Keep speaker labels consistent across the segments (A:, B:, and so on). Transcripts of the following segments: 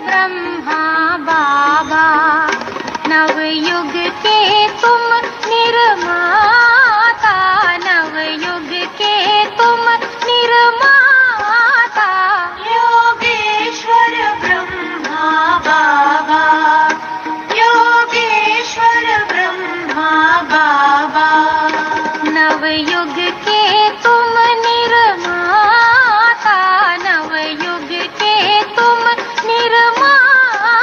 A: ब्रह्मा बाबा, नवयुग के तुम निर्माता, नवयुग के तुम निर्माता। योगेश्वर ब्रह्मा बाबा, योगेश्वर ब्रह्मा बाबा, नवयुग के तुम निर्माता, नवयुग के तुम निर्माता।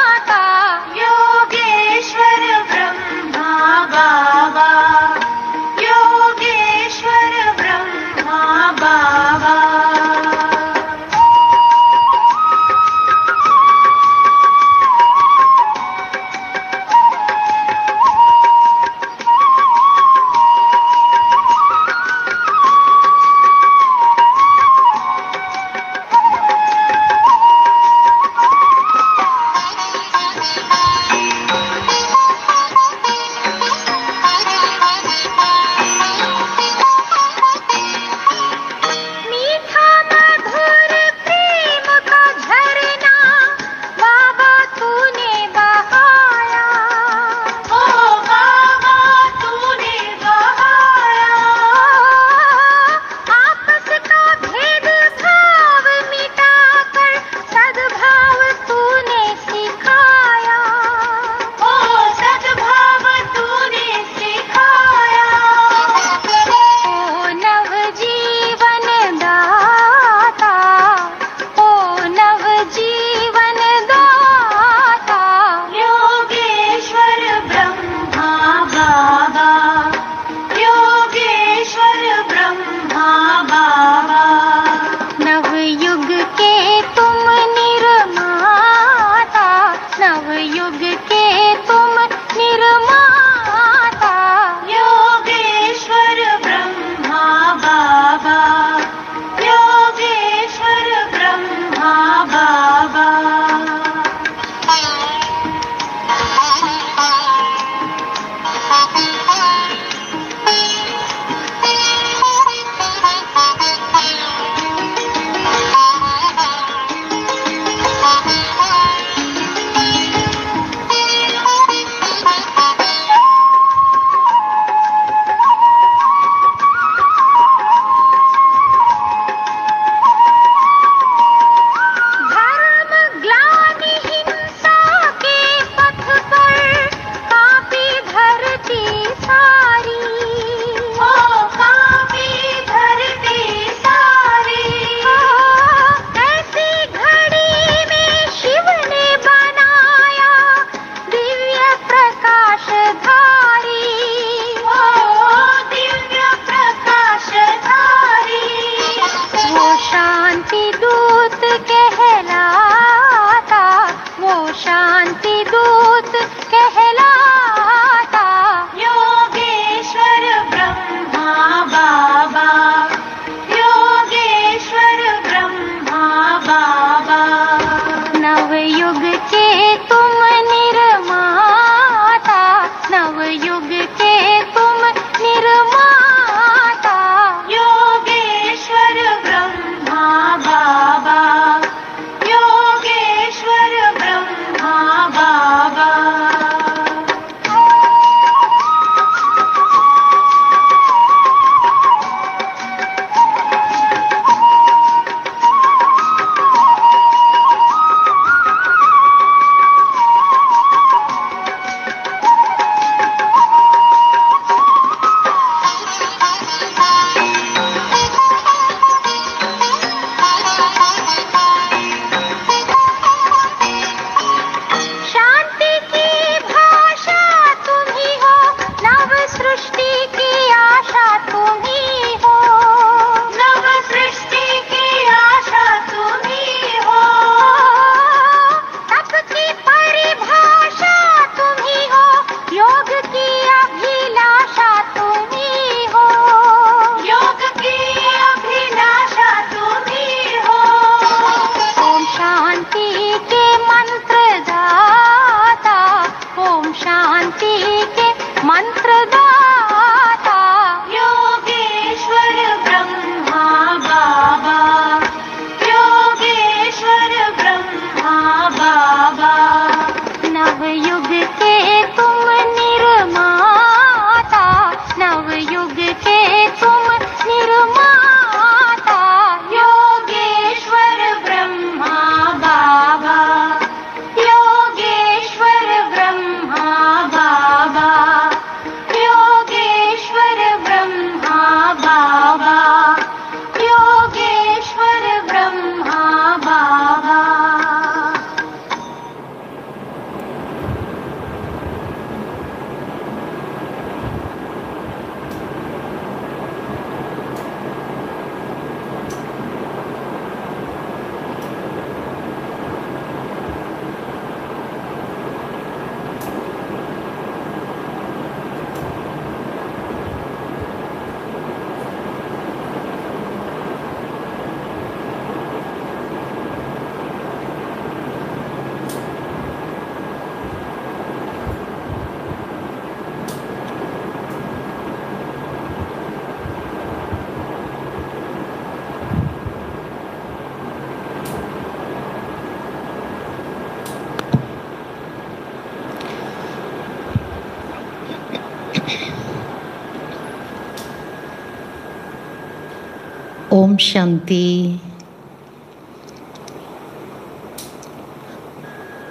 B: ओम शांति।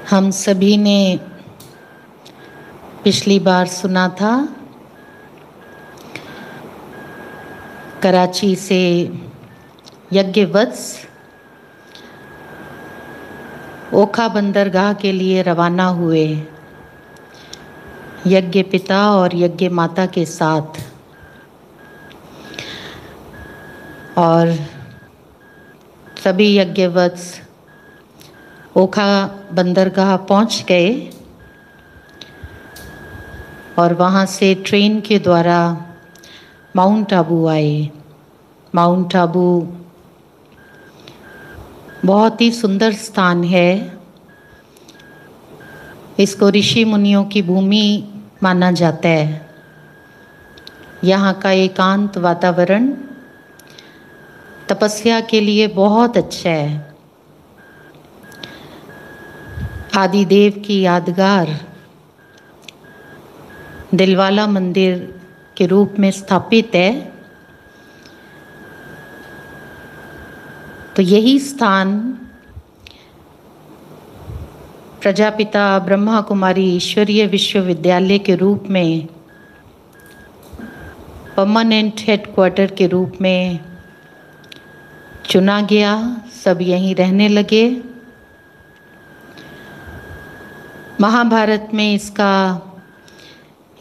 B: हम सभी ने पिछली बार सुना था कराची से यज्ञवत्स ओखा बंदरगाह के लिए रवाना हुए यज्ञ पिता और यज्ञ माता के साथ, और सभी यज्ञवत्स ओखा बंदरगाह पहुंच गए और वहां से ट्रेन के द्वारा माउंट आबू आए। माउंट आबू बहुत ही सुंदर स्थान है। इसको ऋषि मुनियों की भूमि माना जाता है। यहाँ का एकांत वातावरण तपस्या के लिए बहुत अच्छा है। आदिदेव की यादगार दिलवाला मंदिर के रूप में स्थापित है। तो यही स्थान प्रजापिता ब्रह्मा कुमारी ईश्वरीय विश्वविद्यालय के रूप में परमानेंट हेडक्वार्टर के रूप में चुना गया। सब यहीं रहने लगे। महाभारत में इसका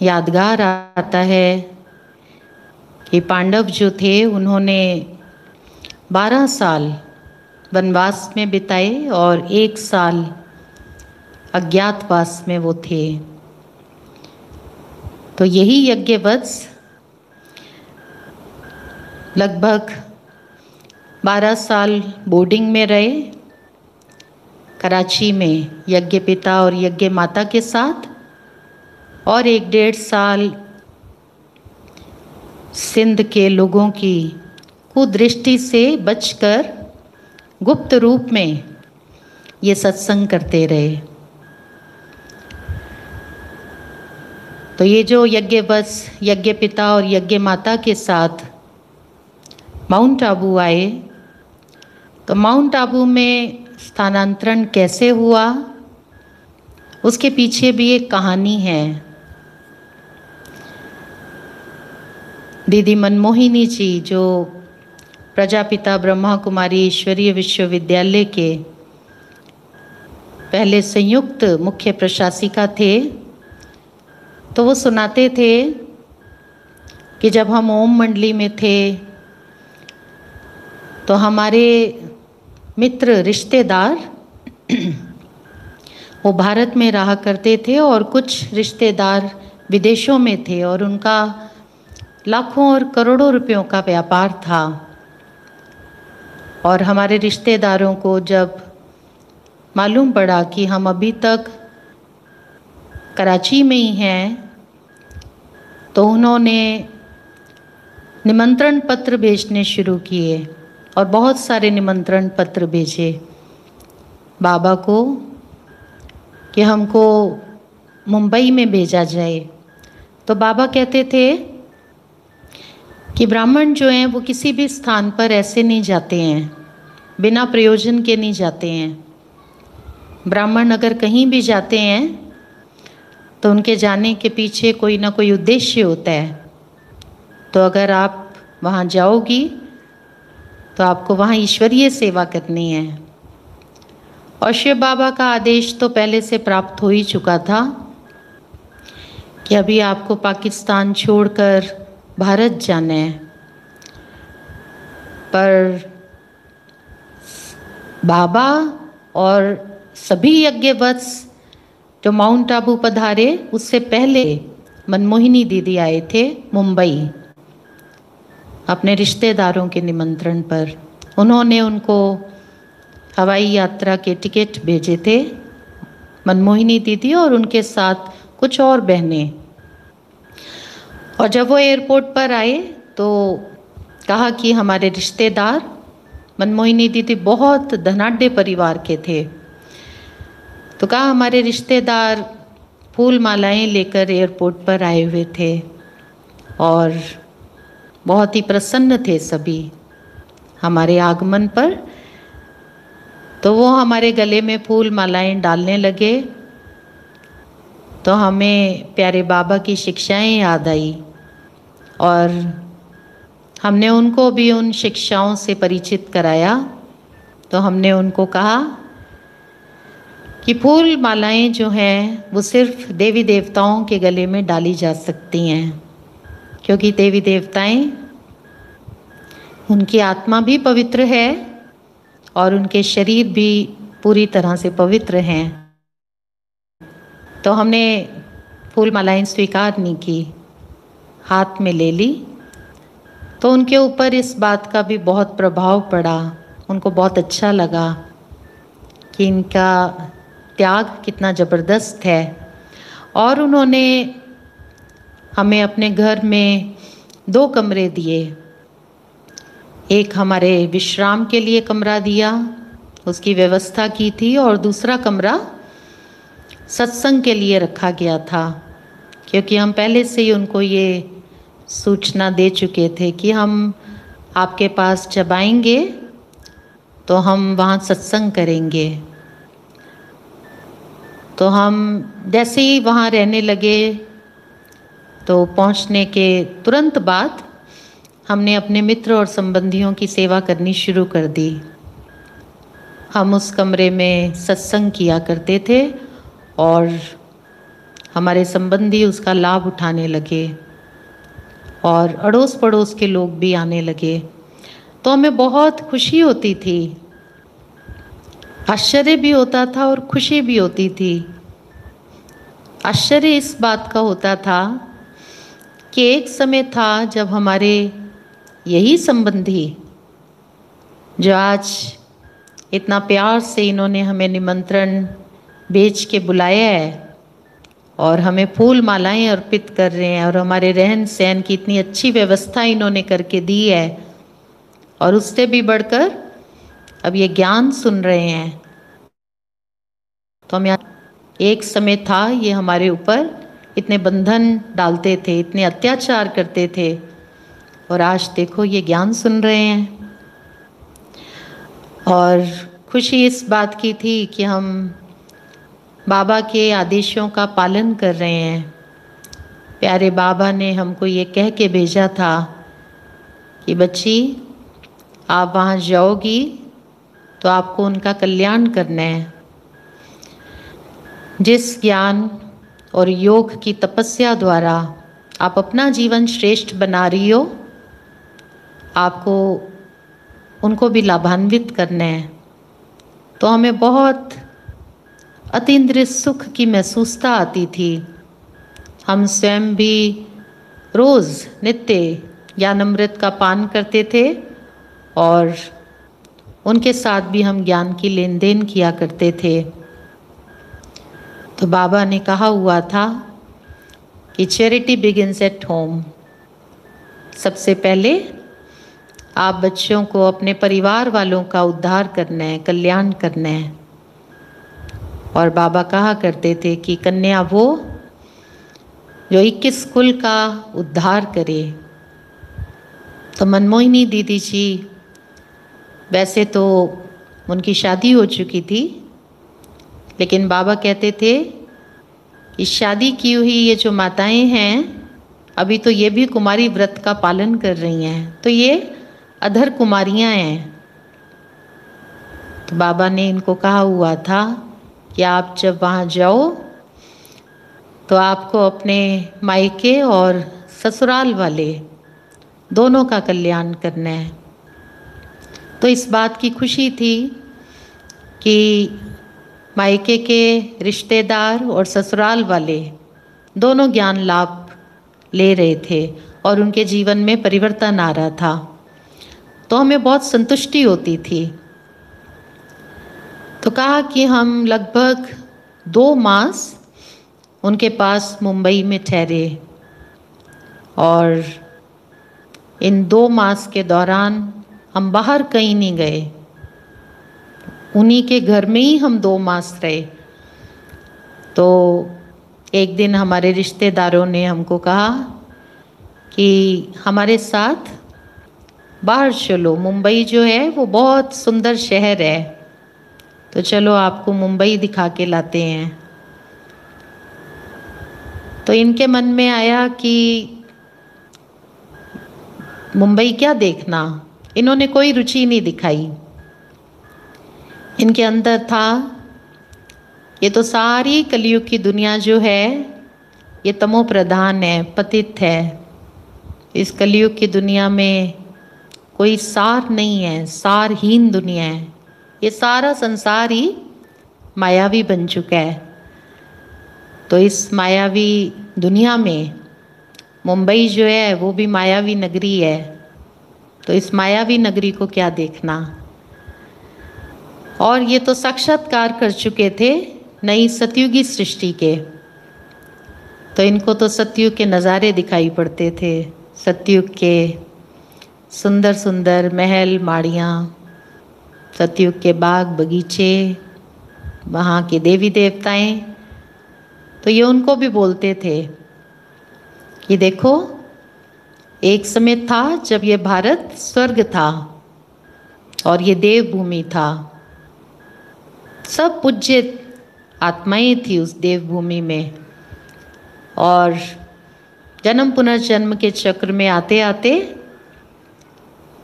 B: यादगार आता है कि पांडव जो थे उन्होंने 12 साल वनवास में बिताए और 1 साल अज्ञातवास में वो थे। तो यही यज्ञवत्स लगभग 12 साल बोर्डिंग में रहे कराची में यज्ञ पिता और यज्ञ माता के साथ, और 1-1.5 साल सिंध के लोगों की कुदृष्टि से बचकर गुप्त रूप में ये सत्संग करते रहे। तो ये जो यज्ञवत्स यज्ञ पिता और यज्ञ माता के साथ माउंट आबू आए, तो माउंट आबू में स्थानांतरण कैसे हुआ उसके पीछे भी एक कहानी है। दीदी मनमोहिनी जी जो प्रजापिता ब्रह्मा कुमारी ईश्वरीय विश्वविद्यालय के पहले संयुक्त मुख्य प्रशासिका थे, तो वो सुनाते थे कि जब हम ओम मंडली में थे तो हमारे मित्र रिश्तेदार वो भारत में रहा करते थे और कुछ रिश्तेदार विदेशों में थे और उनका लाखों और करोड़ों रुपयों का व्यापार था। और हमारे रिश्तेदारों को जब मालूम पड़ा कि हम अभी तक कराची में ही हैं, तो उन्होंने निमंत्रण पत्र भेजने शुरू किए और बहुत सारे निमंत्रण पत्र भेजे बाबा को कि हमको मुंबई में भेजा जाए। तो बाबा कहते थे कि ब्राह्मण जो हैं वो किसी भी स्थान पर ऐसे नहीं जाते हैं, बिना प्रयोजन के नहीं जाते हैं। ब्राह्मण अगर कहीं भी जाते हैं तो उनके जाने के पीछे कोई ना कोई उद्देश्य होता है। तो अगर आप वहाँ जाओगी तो आपको वहाँ ईश्वरीय सेवा करनी है। और शिव बाबा का आदेश तो पहले से प्राप्त हो ही चुका था कि अभी आपको पाकिस्तान छोड़कर भारत जाना है। पर बाबा और सभी यज्ञवत्स जो माउंट आबू पधारे उससे पहले मनमोहिनी दीदी आए थे मुंबई अपने रिश्तेदारों के निमंत्रण पर। उन्होंने उनको हवाई यात्रा के टिकट भेजे थे, मनमोहिनी दीदी और उनके साथ कुछ और बहनें। और जब वो एयरपोर्ट पर आए तो कहा कि हमारे रिश्तेदार, मनमोहिनी दीदी बहुत धनाढ्य परिवार के थे, तो कहा हमारे रिश्तेदार फूल मालाएं लेकर एयरपोर्ट पर आए हुए थे और बहुत ही प्रसन्न थे सभी। हमारे आगमन पर। तो वो हमारे गले में फूल मालाएं डालने लगे। तो हमें प्यारे बाबा की शिक्षाएं याद आई और हमने उनको भी उन शिक्षाओं से परिचित कराया। तो हमने उनको कहा कि फूल मालाएं जो हैं वो सिर्फ देवी देवताओं के गले में डाली जा सकती हैं, क्योंकि देवी देवताएं, उनकी आत्मा भी पवित्र है और उनके शरीर भी पूरी तरह से पवित्र हैं। तो हमने फूल मालाएं स्वीकार नहीं की, हाथ में ले ली। तो उनके ऊपर इस बात का भी बहुत प्रभाव पड़ा। उनको बहुत अच्छा लगा कि इनका त्याग कितना ज़बरदस्त है। और उन्होंने हमें अपने घर में 2 कमरे दिए। एक हमारे विश्राम के लिए कमरा दिया, उसकी व्यवस्था की थी, और दूसरा कमरा सत्संग के लिए रखा गया था, क्योंकि हम पहले से ही उनको ये सूचना दे चुके थे कि हम आपके पास जब आएंगे तो हम वहाँ सत्संग करेंगे। तो हम जैसे ही वहाँ रहने लगे तो पहुँचने के तुरंत बाद हमने अपने मित्र और संबंधियों की सेवा करनी शुरू कर दी। हम उस कमरे में सत्संग किया करते थे और हमारे संबंधी उसका लाभ उठाने लगे और अड़ोस पड़ोस के लोग भी आने लगे। तो हमें बहुत खुशी होती थी, आश्चर्य भी होता था और खुशी भी होती थी। आश्चर्य इस बात का होता था कि एक समय था जब हमारे यही संबंधी, जो आज इतना प्यार से इन्होंने हमें निमंत्रण भेज के बुलाया है और हमें फूल मालाएं अर्पित कर रहे हैं और हमारे रहन सहन की इतनी अच्छी व्यवस्था इन्होंने करके दी है, और उससे भी बढ़कर अब ये ज्ञान सुन रहे हैं। तो हम एक समय था ये हमारे ऊपर इतने बंधन डालते थे, इतने अत्याचार करते थे, और आज देखो ये ज्ञान सुन रहे हैं। और खुशी इस बात की थी कि हम बाबा के आदेशों का पालन कर रहे हैं। प्यारे बाबा ने हमको ये कह के भेजा था कि बच्ची, आप वहाँ जाओगी तो आपको उनका कल्याण करना है। जिस ज्ञान और योग की तपस्या द्वारा आप अपना जीवन श्रेष्ठ बना रही हो, आपको उनको भी लाभान्वित करना है। तो हमें बहुत अतीन्द्रिय सुख की महसूसता आती थी। हम स्वयं भी रोज़ नित्य ज्ञानामृत का पान करते थे और उनके साथ भी हम ज्ञान की लेन देन किया करते थे। तो बाबा ने कहा हुआ था कि चैरिटी बिगिंस एट होम। सबसे पहले आप बच्चों को अपने परिवार वालों का उद्धार करना है, कल्याण करना है। और बाबा कहा करते थे कि कन्या वो जो 21 कुल का उद्धार करे। तो मनमोहिनी दीदी जी, वैसे तो उनकी शादी हो चुकी थी, लेकिन बाबा कहते थे कि शादी की हुई ये जो माताएं हैं, अभी तो ये भी कुमारी व्रत का पालन कर रही हैं, तो ये अधर कुमारियां हैं। तो बाबा ने इनको कहा हुआ था कि आप जब वहाँ जाओ तो आपको अपने मायके और ससुराल वाले दोनों का कल्याण करना है। तो इस बात की खुशी थी कि मायके के रिश्तेदार और ससुराल वाले दोनों ज्ञान लाभ ले रहे थे और उनके जीवन में परिवर्तन आ रहा था। तो हमें बहुत संतुष्टि होती थी। तो कहा कि हम लगभग 2 मास उनके पास मुंबई में ठहरे और इन 2 मास के दौरान हम बाहर कहीं नहीं गए, उन्हीं के घर में ही हम 2 मास रहे। तो एक दिन हमारे रिश्तेदारों ने हमको कहा कि हमारे साथ बाहर चलो, मुंबई जो है वो बहुत सुंदर शहर है, तो चलो आपको मुंबई दिखा के लाते हैं। तो इनके मन में आया कि मुंबई क्या देखना, इन्होंने कोई रुचि नहीं दिखाई। इनके अंदर था ये तो सारी कलयुग की दुनिया जो है ये तमो प्रधान है, पतित है। इस कलयुग की दुनिया में कोई सार नहीं है, सारहीन दुनिया है। ये सारा संसार ही मायावी बन चुका है। तो इस मायावी दुनिया में मुंबई जो है वो भी मायावी नगरी है। तो इस मायावी नगरी को क्या देखना। और ये तो साक्षात्कार कर चुके थे नई सतयुगी सृष्टि के, तो इनको तो सतयुग के नज़ारे दिखाई पड़ते थे। सतयुग के सुंदर सुंदर महल माड़ियाँ, सतयुग के बाग बगीचे, वहाँ के देवी देवताएं। तो ये उनको भी बोलते थे कि देखो, एक समय था जब ये भारत स्वर्ग था और ये देवभूमि था। सब पूज्य आत्माएं थी उस देवभूमि में, और जन्म पुनर्जन्म के चक्र में आते आते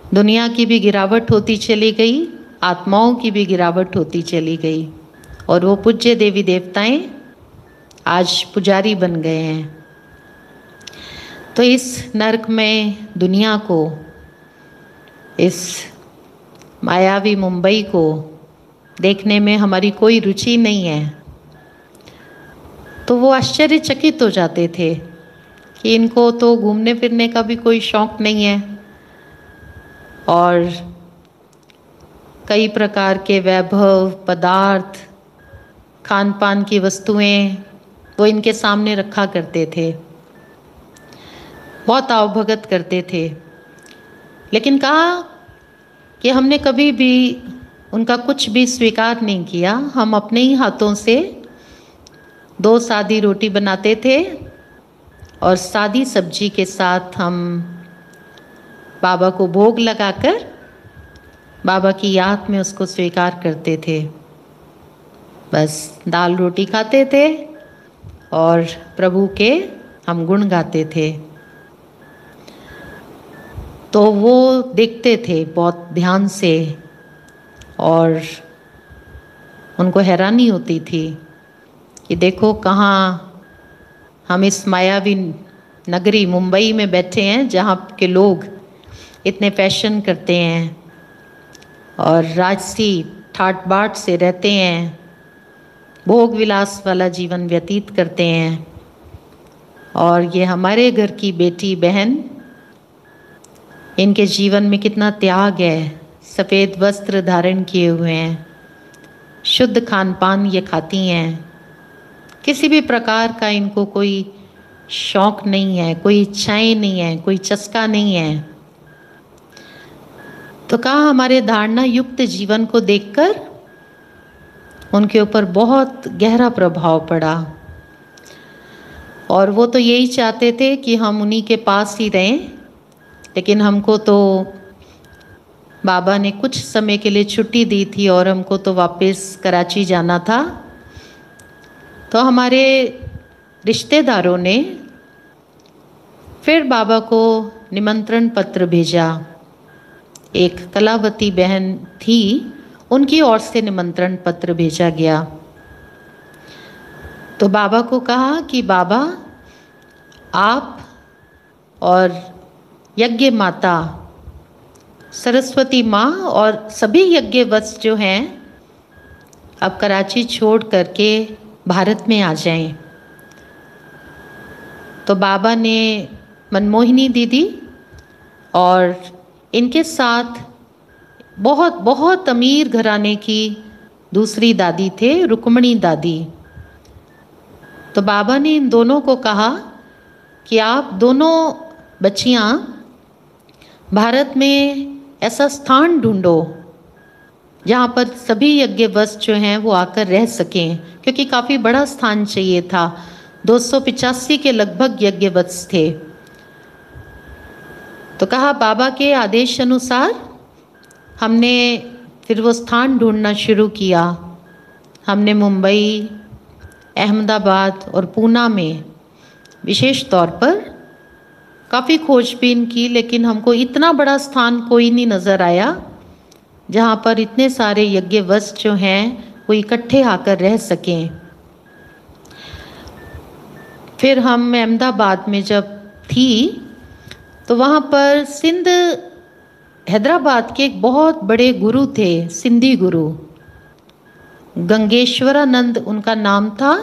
B: दुनिया की भी गिरावट होती चली गई, आत्माओं की भी गिरावट होती चली गई, और वो पूज्य देवी देवताएं आज पुजारी बन गए हैं। तो इस नरक में दुनिया को, इस मायावी मुंबई को देखने में हमारी कोई रुचि नहीं है। तो वो आश्चर्यचकित हो जाते थे कि इनको तो घूमने फिरने का भी कोई शौक़ नहीं है, और कई प्रकार के वैभव पदार्थ, खान पान की वस्तुएं वो इनके सामने रखा करते थे, बहुत आवभगत करते थे। लेकिन कहा कि हमने कभी भी उनका कुछ भी स्वीकार नहीं किया। हम अपने ही हाथों से 2 सादी रोटी बनाते थे और सादी सब्जी के साथ हम बाबा को भोग लगाकर बाबा की याद में उसको स्वीकार करते थे। बस दाल रोटी खाते थे और प्रभु के हम गुण गाते थे। तो वो देखते थे बहुत ध्यान से, और उनको हैरानी होती थी कि देखो कहाँ हम इस मायावी नगरी मुंबई में बैठे हैं, जहाँ के लोग इतने फैशन करते हैं और राजसी ठाट बाट से रहते हैं, भोग विलास वाला जीवन व्यतीत करते हैं। और ये हमारे घर की बेटी बहन, इनके जीवन में कितना त्याग है, सफ़ेद वस्त्र धारण किए हुए हैं, शुद्ध खान पान ये खाती हैं, किसी भी प्रकार का इनको कोई शौक़ नहीं है, कोई इच्छाएं नहीं है, कोई चस्का नहीं है। तो कहा हमारे धारणा युक्त जीवन को देखकर उनके ऊपर बहुत गहरा प्रभाव पड़ा, और वो तो यही चाहते थे कि हम उन्हीं के पास ही रहें। लेकिन हमको तो बाबा ने कुछ समय के लिए छुट्टी दी थी और हमको तो वापस कराची जाना था। तो हमारे रिश्तेदारों ने फिर बाबा को निमंत्रण पत्र भेजा। एक कलावती बहन थी, उनकी ओर से निमंत्रण पत्र भेजा गया। तो बाबा को कहा कि बाबा, आप और यज्ञ माता सरस्वती माँ और सभी यज्ञवत्स जो हैं अब कराची छोड़ करके भारत में आ जाएं। तो बाबा ने मनमोहिनी दीदी और इनके साथ बहुत बहुत अमीर घराने की दूसरी दादी थे, रुक्मणी दादी। तो बाबा ने इन दोनों को कहा कि आप दोनों बच्चियां भारत में ऐसा स्थान ढूंढो जहाँ पर सभी यज्ञवत्स जो हैं वो आकर रह सकें, क्योंकि काफ़ी बड़ा स्थान चाहिए था। 285 के लगभग यज्ञवत्स थे। तो कहा बाबा के आदेश अनुसार हमने फिर वो स्थान ढूंढना शुरू किया। हमने मुंबई, अहमदाबाद और पूना में विशेष तौर पर काफ़ी खोजबीन की, लेकिन हमको इतना बड़ा स्थान कोई नहीं नज़र आया जहाँ पर इतने सारे यज्ञवश जो हैं वो इकट्ठे आकर रह सकें। फिर हम अहमदाबाद में जब थी तो वहाँ पर सिंध, हैदराबाद के एक बहुत बड़े गुरु थे, सिंधी गुरु, गंगेश्वरानंद उनका नाम था,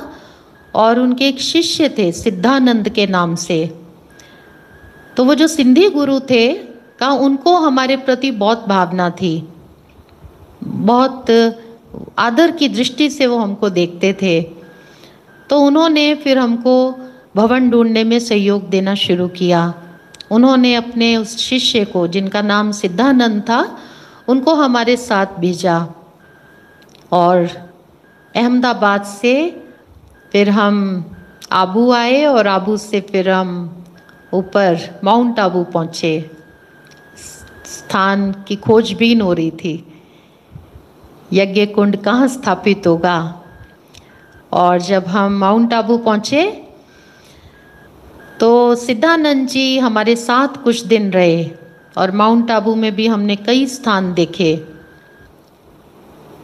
B: और उनके एक शिष्य थे सिद्धानंद के नाम से। तो वो जो सिंधी गुरु थे का उनको हमारे प्रति बहुत भावना थी, बहुत आदर की दृष्टि से वो हमको देखते थे। तो उन्होंने फिर हमको भवन ढूंढने में सहयोग देना शुरू किया। उन्होंने अपने उस शिष्य को, जिनका नाम सिद्धानंद था, उनको हमारे साथ भेजा और अहमदाबाद से फिर हम आबू आए और आबू से फिर हम ऊपर माउंट आबू पहुँचे। स्थान की खोजबीन हो रही थी, यज्ञ कुंड कहाँ स्थापित होगा। और जब हम माउंट आबू पहुँचे तो सिद्धानंद जी हमारे साथ कुछ दिन रहे और माउंट आबू में भी हमने कई स्थान देखे।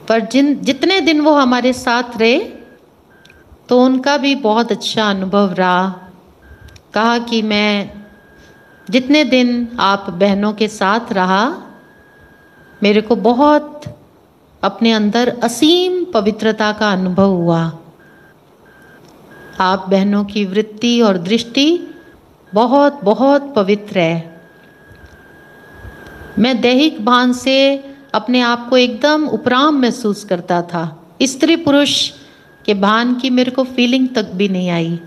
B: पर जितने दिन वो हमारे साथ रहे तो उनका भी बहुत अच्छा अनुभव रहा। कहा कि मैं जितने दिन आप बहनों के साथ रहा, मेरे को बहुत अपने अंदर असीम पवित्रता का अनुभव हुआ। आप बहनों की वृत्ति और दृष्टि बहुत बहुत पवित्र है। मैं दैहिक भान से अपने आप को एकदम उपराम महसूस करता था। स्त्री पुरुष के भान की मेरे को फीलिंग तक भी नहीं आई।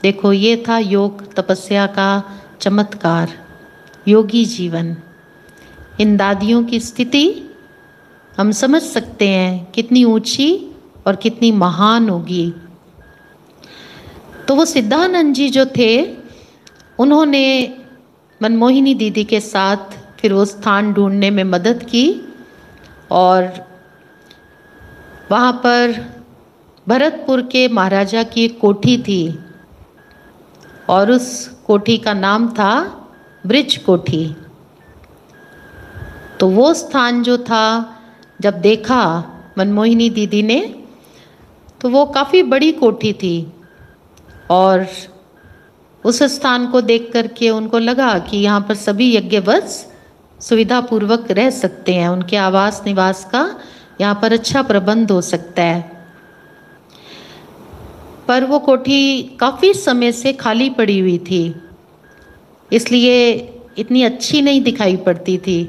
B: देखो, ये था योग तपस्या का चमत्कार, योगी जीवन। इन दादियों की स्थिति हम समझ सकते हैं कितनी ऊंची और कितनी महान होगी। तो वो सिद्धानंद जी जो थे, उन्होंने मनमोहिनी दीदी के साथ फिर वो स्थान ढूंढने में मदद की और वहाँ पर भरतपुर के महाराजा की एक कोठी थी और उस कोठी का नाम था ब्रिज कोठी। तो वो स्थान जो था, जब देखा मनमोहिनी दीदी ने, तो वो काफ़ी बड़ी कोठी थी और उस स्थान को देख करके उनको लगा कि यहाँ पर सभी यज्ञवश सुविधापूर्वक रह सकते हैं, उनके आवास निवास का यहाँ पर अच्छा प्रबंध हो सकता है। पर वो कोठी काफ़ी समय से खाली पड़ी हुई थी, इसलिए इतनी अच्छी नहीं दिखाई पड़ती थी।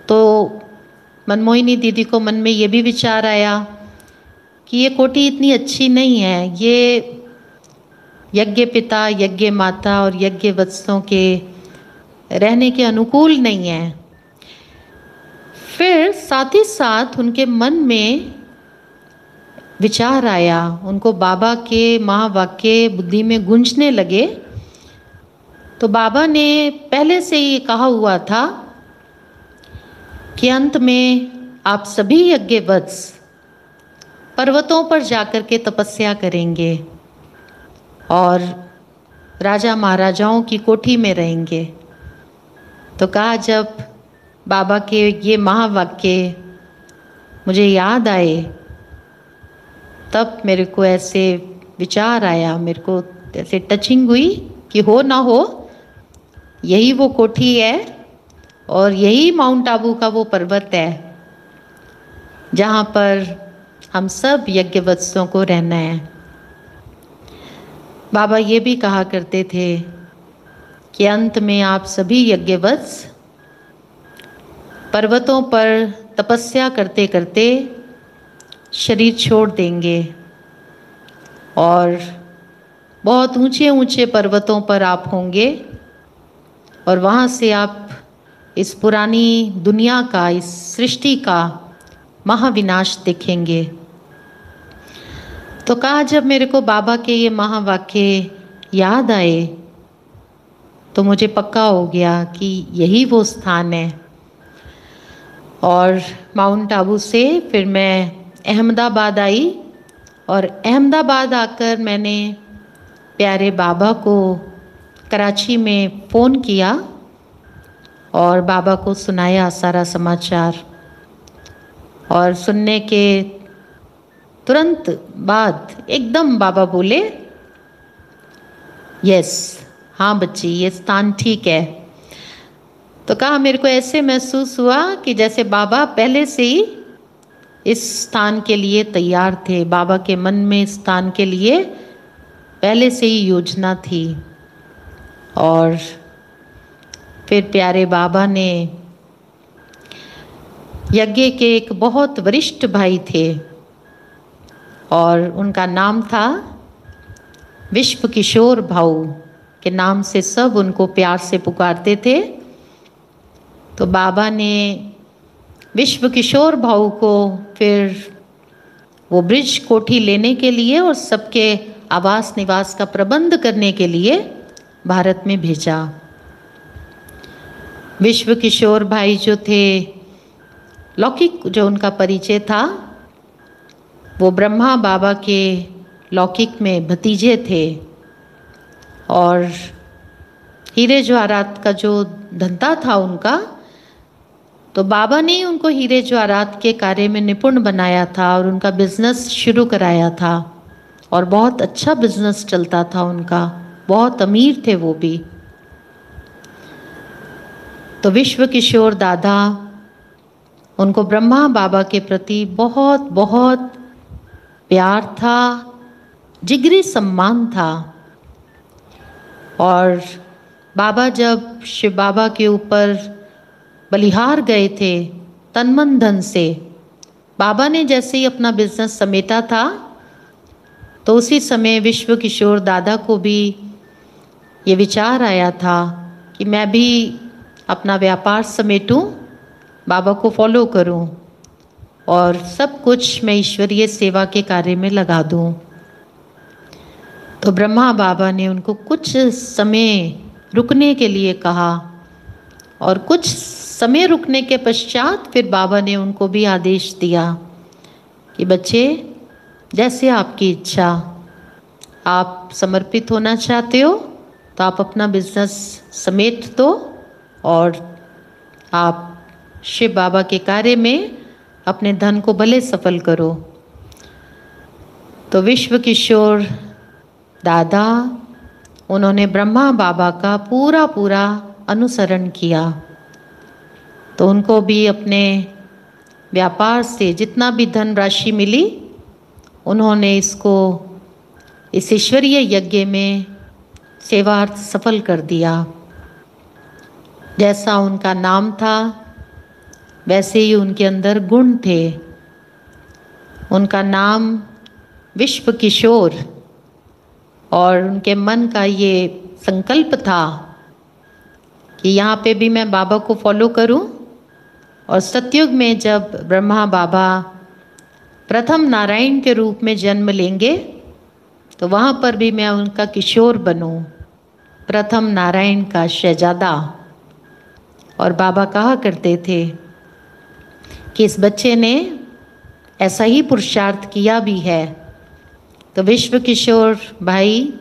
B: तो मनमोहिनी दीदी को मन में ये भी विचार आया कि ये कोठी इतनी अच्छी नहीं है, ये यज्ञ पिता, यज्ञ माता और यज्ञ वत्सों के रहने के अनुकूल नहीं है। फिर साथ ही साथ उनके मन में विचार आया, उनको बाबा के महावाक्य बुद्धि में गूंजने लगे। तो बाबा ने पहले से ही कहा हुआ था कि अंत में आप सभी यज्ञवत्स पर्वतों पर जाकर के तपस्या करेंगे और राजा महाराजाओं की कोठी में रहेंगे। तो कहा, जब बाबा के ये महावाक्य मुझे याद आए तब मेरे को ऐसे विचार आया, मेरे को ऐसे टचिंग हुई कि हो ना हो यही वो कोठी है और यही माउंट आबू का वो पर्वत है जहाँ पर हम सब यज्ञवत्सों को रहना है। बाबा ये भी कहा करते थे कि अंत में आप सभी यज्ञवत्स पर्वतों पर तपस्या करते करते शरीर छोड़ देंगे और बहुत ऊंचे ऊंचे पर्वतों पर आप होंगे और वहाँ से आप इस पुरानी दुनिया का, इस सृष्टि का महाविनाश देखेंगे। तो कहा, जब मेरे को बाबा के ये महावाक्य याद आए तो मुझे पक्का हो गया कि यही वो स्थान है। और माउंट आबू से फिर मैं अहमदाबाद आई और अहमदाबाद आकर मैंने प्यारे बाबा को कराची में फ़ोन किया और बाबा को सुनाया सारा समाचार। और सुनने के तुरंत बाद एकदम बाबा बोले, यस, हाँ बच्ची, ये स्थान ठीक है। तो कहा, मेरे को ऐसे महसूस हुआ कि जैसे बाबा पहले से ही इस स्थान के लिए तैयार थे। बाबा के मन में इस स्थान के लिए पहले से ही योजना थी। और फिर प्यारे बाबा ने, यज्ञ के एक बहुत वरिष्ठ भाई थे और उनका नाम था विश्व किशोर भाऊ के नाम से सब उनको प्यार से पुकारते थे। तो बाबा ने विश्व किशोर भाऊ को फिर वो ब्रिज कोठी लेने के लिए और सबके आवास निवास का प्रबंध करने के लिए भारत में भेजा। विश्व किशोर भाई जो थे, लौकिक जो उनका परिचय था, वो ब्रह्मा बाबा के लौकिक में भतीजे थे। और हीरे जवाहरात का जो धंधा था उनका, तो बाबा ने ही उनको हीरे जवाहरात के कार्य में निपुण बनाया था और उनका बिजनेस शुरू कराया था। और बहुत अच्छा बिजनेस चलता था उनका, बहुत अमीर थे वो भी। तो विश्व किशोर दादा, उनको ब्रह्मा बाबा के प्रति बहुत बहुत प्यार था, जिगरी सम्मान था। और बाबा जब शिव बाबा के ऊपर बलिहार गए थे तन मन धन से, बाबा ने जैसे ही अपना बिजनेस समेटा था, तो उसी समय विश्व किशोर दादा को भी ये विचार आया था कि मैं भी अपना व्यापार समेटूं, बाबा को फॉलो करूं और सब कुछ मैं ईश्वरीय सेवा के कार्य में लगा दूं। तो ब्रह्मा बाबा ने उनको कुछ समय रुकने के लिए कहा और कुछ समय रुकने के पश्चात फिर बाबा ने उनको भी आदेश दिया कि बच्चे, जैसे आपकी इच्छा, आप समर्पित होना चाहते हो तो आप अपना बिजनेस समेट दो और आप शिव बाबा के कार्य में अपने धन को भले सफल करो। तो विश्व किशोर दादा, उन्होंने ब्रह्मा बाबा का पूरा पूरा अनुसरण किया। तो उनको भी अपने व्यापार से जितना भी धन राशि मिली, उन्होंने इसको इस ईश्वरीय यज्ञ में सेवार्थ सफल कर दिया। जैसा उनका नाम था वैसे ही उनके अंदर गुण थे। उनका नाम विश्व किशोर, और उनके मन का ये संकल्प था कि यहाँ पे भी मैं बाबा को फॉलो करूँ। और सतयुग में जब ब्रह्मा बाबा प्रथम नारायण के रूप में जन्म लेंगे तो वहाँ पर भी मैं उनका किशोर बनूँ, प्रथम नारायण का शहजादा। और बाबा कहा करते थे कि इस बच्चे ने ऐसा ही पुरुषार्थ किया भी है। तो विश्व किशोर भाई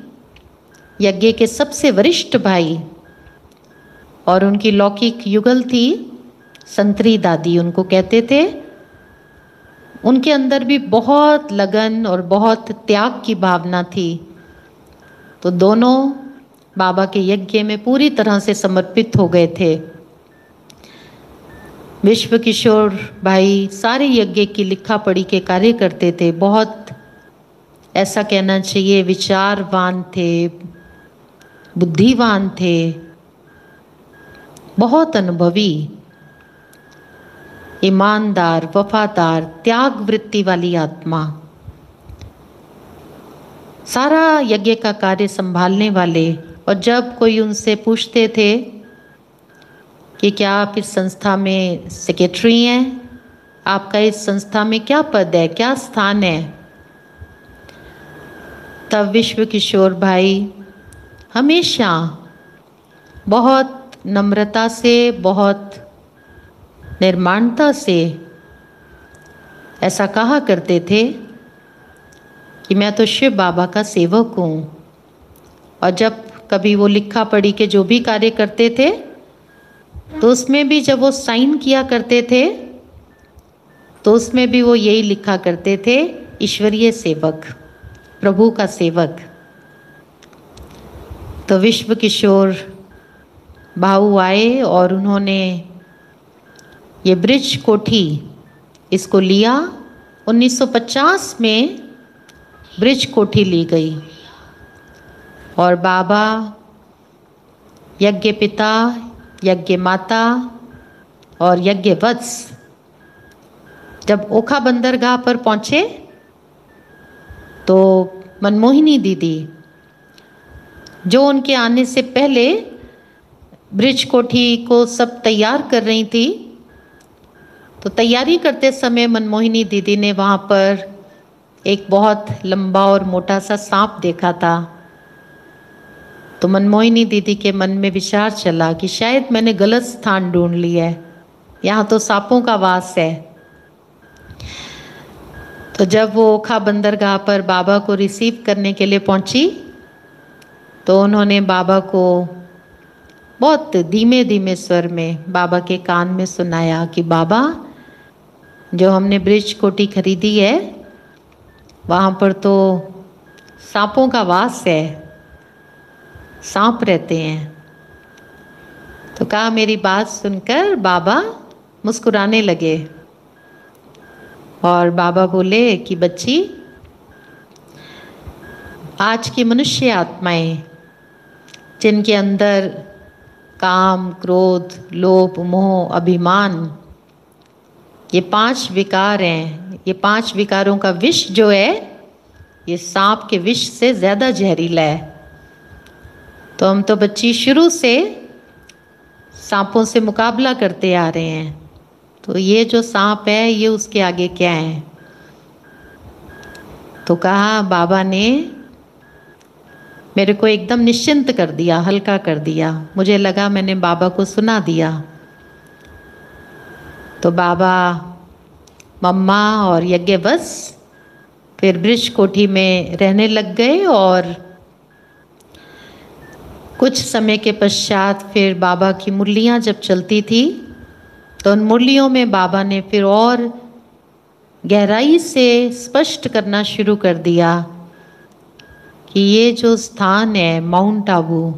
B: यज्ञ के सबसे वरिष्ठ भाई, और उनकी लौकिक युगल थी संतरी दादी, उनको कहते थे। उनके अंदर भी बहुत लगन और बहुत त्याग की भावना थी। तो दोनों बाबा के यज्ञ में पूरी तरह से समर्पित हो गए थे। विश्व किशोर भाई सारे यज्ञ की लिखा पढ़ी के कार्य करते थे। बहुत, ऐसा कहना चाहिए, विचारवान थे, बुद्धिवान थे, बहुत अनुभवी, ईमानदार, वफादार, त्याग वृत्ति वाली आत्मा, सारा यज्ञ का कार्य संभालने वाले। और जब कोई उनसे पूछते थे कि क्या आप इस संस्था में सेक्रेटरी हैं, आपका इस संस्था में क्या पद है, क्या स्थान है, तब विश्व किशोर भाई हमेशा बहुत नम्रता से, बहुत निर्माणता से ऐसा कहा करते थे कि मैं तो शिव बाबा का सेवक हूँ। और जब कभी वो लिखा पढ़ी के जो भी कार्य करते थे तो उसमें भी जब वो साइन किया करते थे तो उसमें भी वो यही लिखा करते थे, ईश्वरीय सेवक, प्रभु का सेवक। तो विश्व किशोर भाऊ आए और उन्होंने ये ब्रिज कोठी इसको लिया। 1950 में ब्रिज कोठी ली गई और बाबा, यज्ञ पिता, यज्ञ माता और यज्ञ वत्स जब ओखा बंदरगाह पर पहुँचे तो मनमोहिनी दीदी जो उनके आने से पहले ब्रिज कोठी को सब तैयार कर रही थी, तो तैयारी करते समय मनमोहिनी दीदी ने वहाँ पर एक बहुत लंबा और मोटा सा सांप देखा था। तो मनमोहिनी दीदी के मन में विचार चला कि शायद मैंने गलत स्थान ढूंढ लिया है, यहाँ तो सांपों का वास है। तो जब वो ओखा बंदरगाह पर बाबा को रिसीव करने के लिए पहुंची तो उन्होंने बाबा को बहुत धीमे धीमे स्वर में बाबा के कान में सुनाया कि बाबा, जो हमने ब्रिज कोठी खरीदी है वहाँ पर तो सांपों का वास है, सांप रहते हैं। तो कहा, मेरी बात सुनकर बाबा मुस्कुराने लगे और बाबा बोले कि बच्ची, आज की मनुष्य आत्माएं जिनके अंदर काम, क्रोध, लोभ, मोह, अभिमान, ये 5 विकार हैं, ये 5 विकारों का विष जो है ये सांप के विष से ज़्यादा जहरीला है। तो हम तो बच्ची शुरू से सांपों से मुकाबला करते आ रहे हैं, तो ये जो सांप है ये उसके आगे क्या है। तो कहा, बाबा ने मेरे को एकदम निश्चिंत कर दिया, हल्का कर दिया। मुझे लगा मैंने बाबा को सुना दिया। तो बाबा, मम्मा और यज्ञवत्स फिर ब्रिज कोठी में रहने लग गए और कुछ समय के पश्चात फिर बाबा की मुरलियाँ जब चलती थी तो उन मुरलियों में बाबा ने फिर और गहराई से स्पष्ट करना शुरू कर दिया कि ये जो स्थान है माउंट आबू,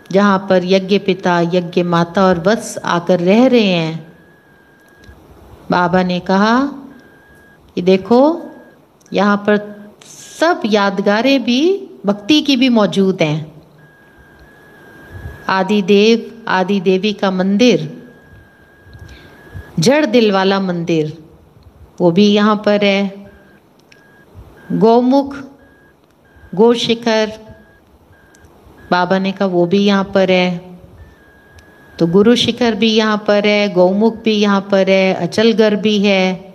B: जहाँ पर यज्ञ पिता, यज्ञ माता और वत्स आकर रह रहे हैं, बाबा ने कहा कि देखो यहाँ पर सब यादगारें भी भक्ति की भी मौजूद हैं। आदि देव, आदि देवी का मंदिर, जड़ दिल वाला मंदिर, वो भी यहाँ पर है। गौमुख, गो शिखर, बाबा ने कहा वो भी यहाँ पर है। तो गुरु शिखर भी यहाँ पर है, गौमुख भी यहाँ पर है, अचलगढ़ भी है,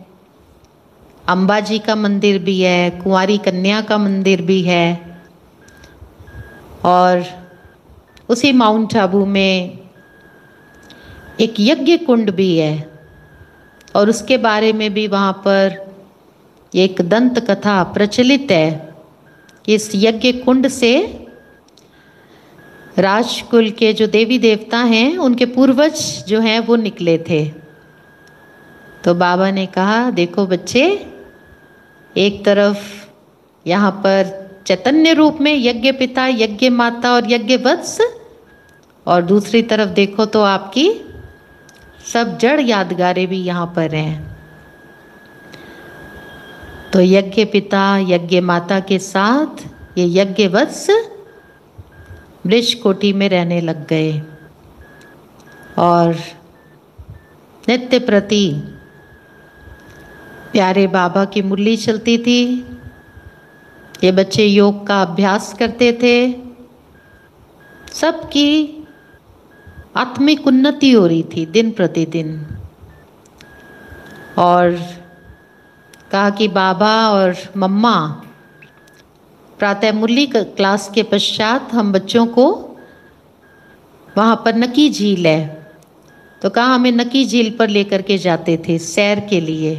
B: अंबाजी का मंदिर भी है, कुंवारी कन्या का मंदिर भी है और उसी माउंट आबू में एक यज्ञ कुंड भी है और उसके बारे में भी वहाँ पर एक दंत कथा प्रचलित है कि इस यज्ञ कुंड से राजकुल के जो देवी देवता हैं उनके पूर्वज जो हैं वो निकले थे। तो बाबा ने कहा, देखो बच्चे, एक तरफ यहाँ पर चैतन्य रूप में यज्ञ पिता, यज्ञ माता और यज्ञ वत्स, और दूसरी तरफ देखो तो आपकी सब जड़ यादगारें भी यहाँ पर हैं। तो यज्ञ पिता, यज्ञ माता के साथ ये यज्ञ वत्स ब्रिज कोठी में रहने लग गए और नित्य प्रति प्यारे बाबा की मुरली चलती थी। ये बच्चे योग का अभ्यास करते थे, सबकी आत्मिक उन्नति हो रही थी दिन प्रतिदिन। और कहा कि बाबा और मम्मा प्रातः मुरली क्लास के पश्चात हम बच्चों को वहाँ पर नकी झील है, तो कहा हमें नकी झील पर लेकर के जाते थे सैर के लिए,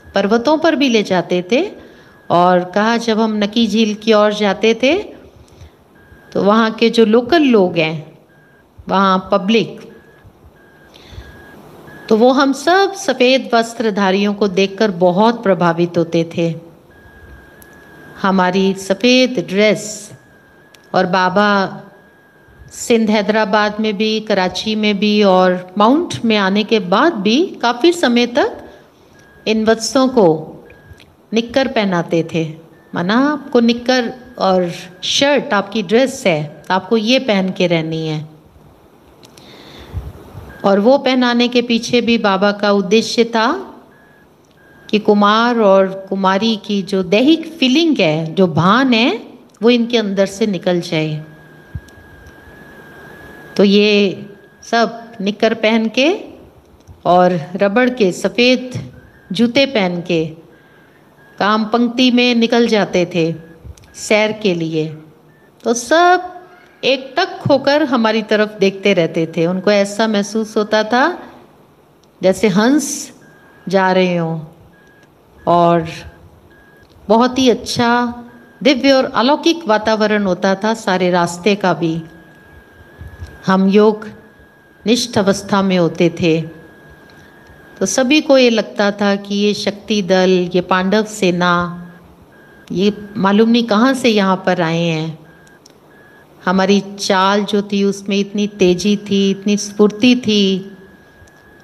B: पर्वतों पर भी ले जाते थे। और कहा जब हम नकी झील की ओर जाते थे तो वहाँ के जो लोकल लोग हैं, वहाँ पब्लिक, तो वो हम सब सफ़ेद वस्त्रधारियों को देखकर बहुत प्रभावित होते थे। हमारी सफ़ेद ड्रेस, और बाबा सिंध हैदराबाद में भी, कराची में भी और माउंट में आने के बाद भी काफ़ी समय तक इन वत्सों को निक्कर पहनाते थे। माना आपको निक्कर और शर्ट आपकी ड्रेस है, आपको ये पहन के रहनी है। और वो पहनाने के पीछे भी बाबा का उद्देश्य था कि कुमार और कुमारी की जो दैहिक फीलिंग है, जो भान है, वो इनके अंदर से निकल जाए। तो ये सब निक्कर पहन के और रबड़ के सफ़ेद जूते पहन के काम पंक्ति में निकल जाते थे सैर के लिए। तो सब एक टक होकर हमारी तरफ देखते रहते थे। उनको ऐसा महसूस होता था जैसे हंस जा रहे हों, और बहुत ही अच्छा दिव्य और अलौकिक वातावरण होता था सारे रास्ते का भी। हम योग निष्ठ अवस्था में होते थे, तो सभी को ये लगता था कि ये शक्ति दल, ये पांडव सेना, ये मालूम नहीं कहाँ से यहाँ पर आए हैं। हमारी चाल जो थी उसमें इतनी तेजी थी, इतनी स्फूर्ति थी,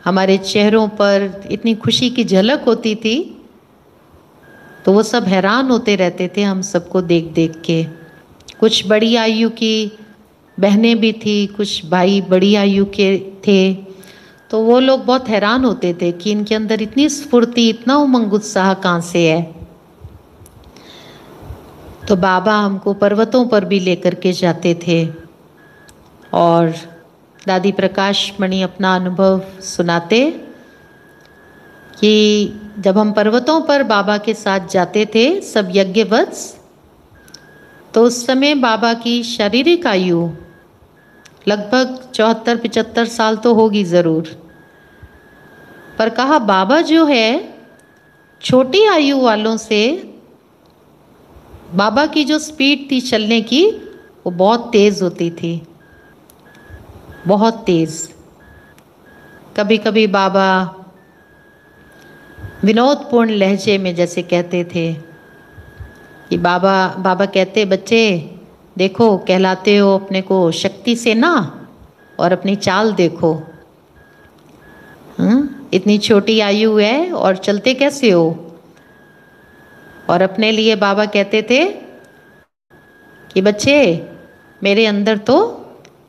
B: हमारे चेहरों पर इतनी खुशी की झलक होती थी। तो वो सब हैरान होते रहते थे हम सबको देख देख के। कुछ बड़ी आयु की बहनें भी थी, कुछ भाई बड़ी आयु के थे, तो वो लोग बहुत हैरान होते थे कि इनके अंदर इतनी स्फूर्ति, इतना उमंग उत्साह कहाँ से है। तो बाबा हमको पर्वतों पर भी लेकर के जाते थे, और दादी प्रकाश मणि अपना अनुभव सुनाते कि जब हम पर्वतों पर बाबा के साथ जाते थे सब यज्ञवत्स, तो उस समय बाबा की शारीरिक आयु लगभग 74-75 साल तो होगी ज़रूर। पर कहा बाबा जो है छोटी आयु वालों से, बाबा की जो स्पीड थी चलने की वो बहुत तेज़ होती थी, बहुत तेज़। कभी कभी बाबा विनोदपूर्ण लहजे में जैसे कहते थे कि बाबा कहते, बच्चे देखो कहलाते हो अपने को शक्ति से ना, और अपनी चाल देखो, इतनी छोटी आयु है और चलते कैसे हो। और अपने लिए बाबा कहते थे कि बच्चे मेरे अंदर तो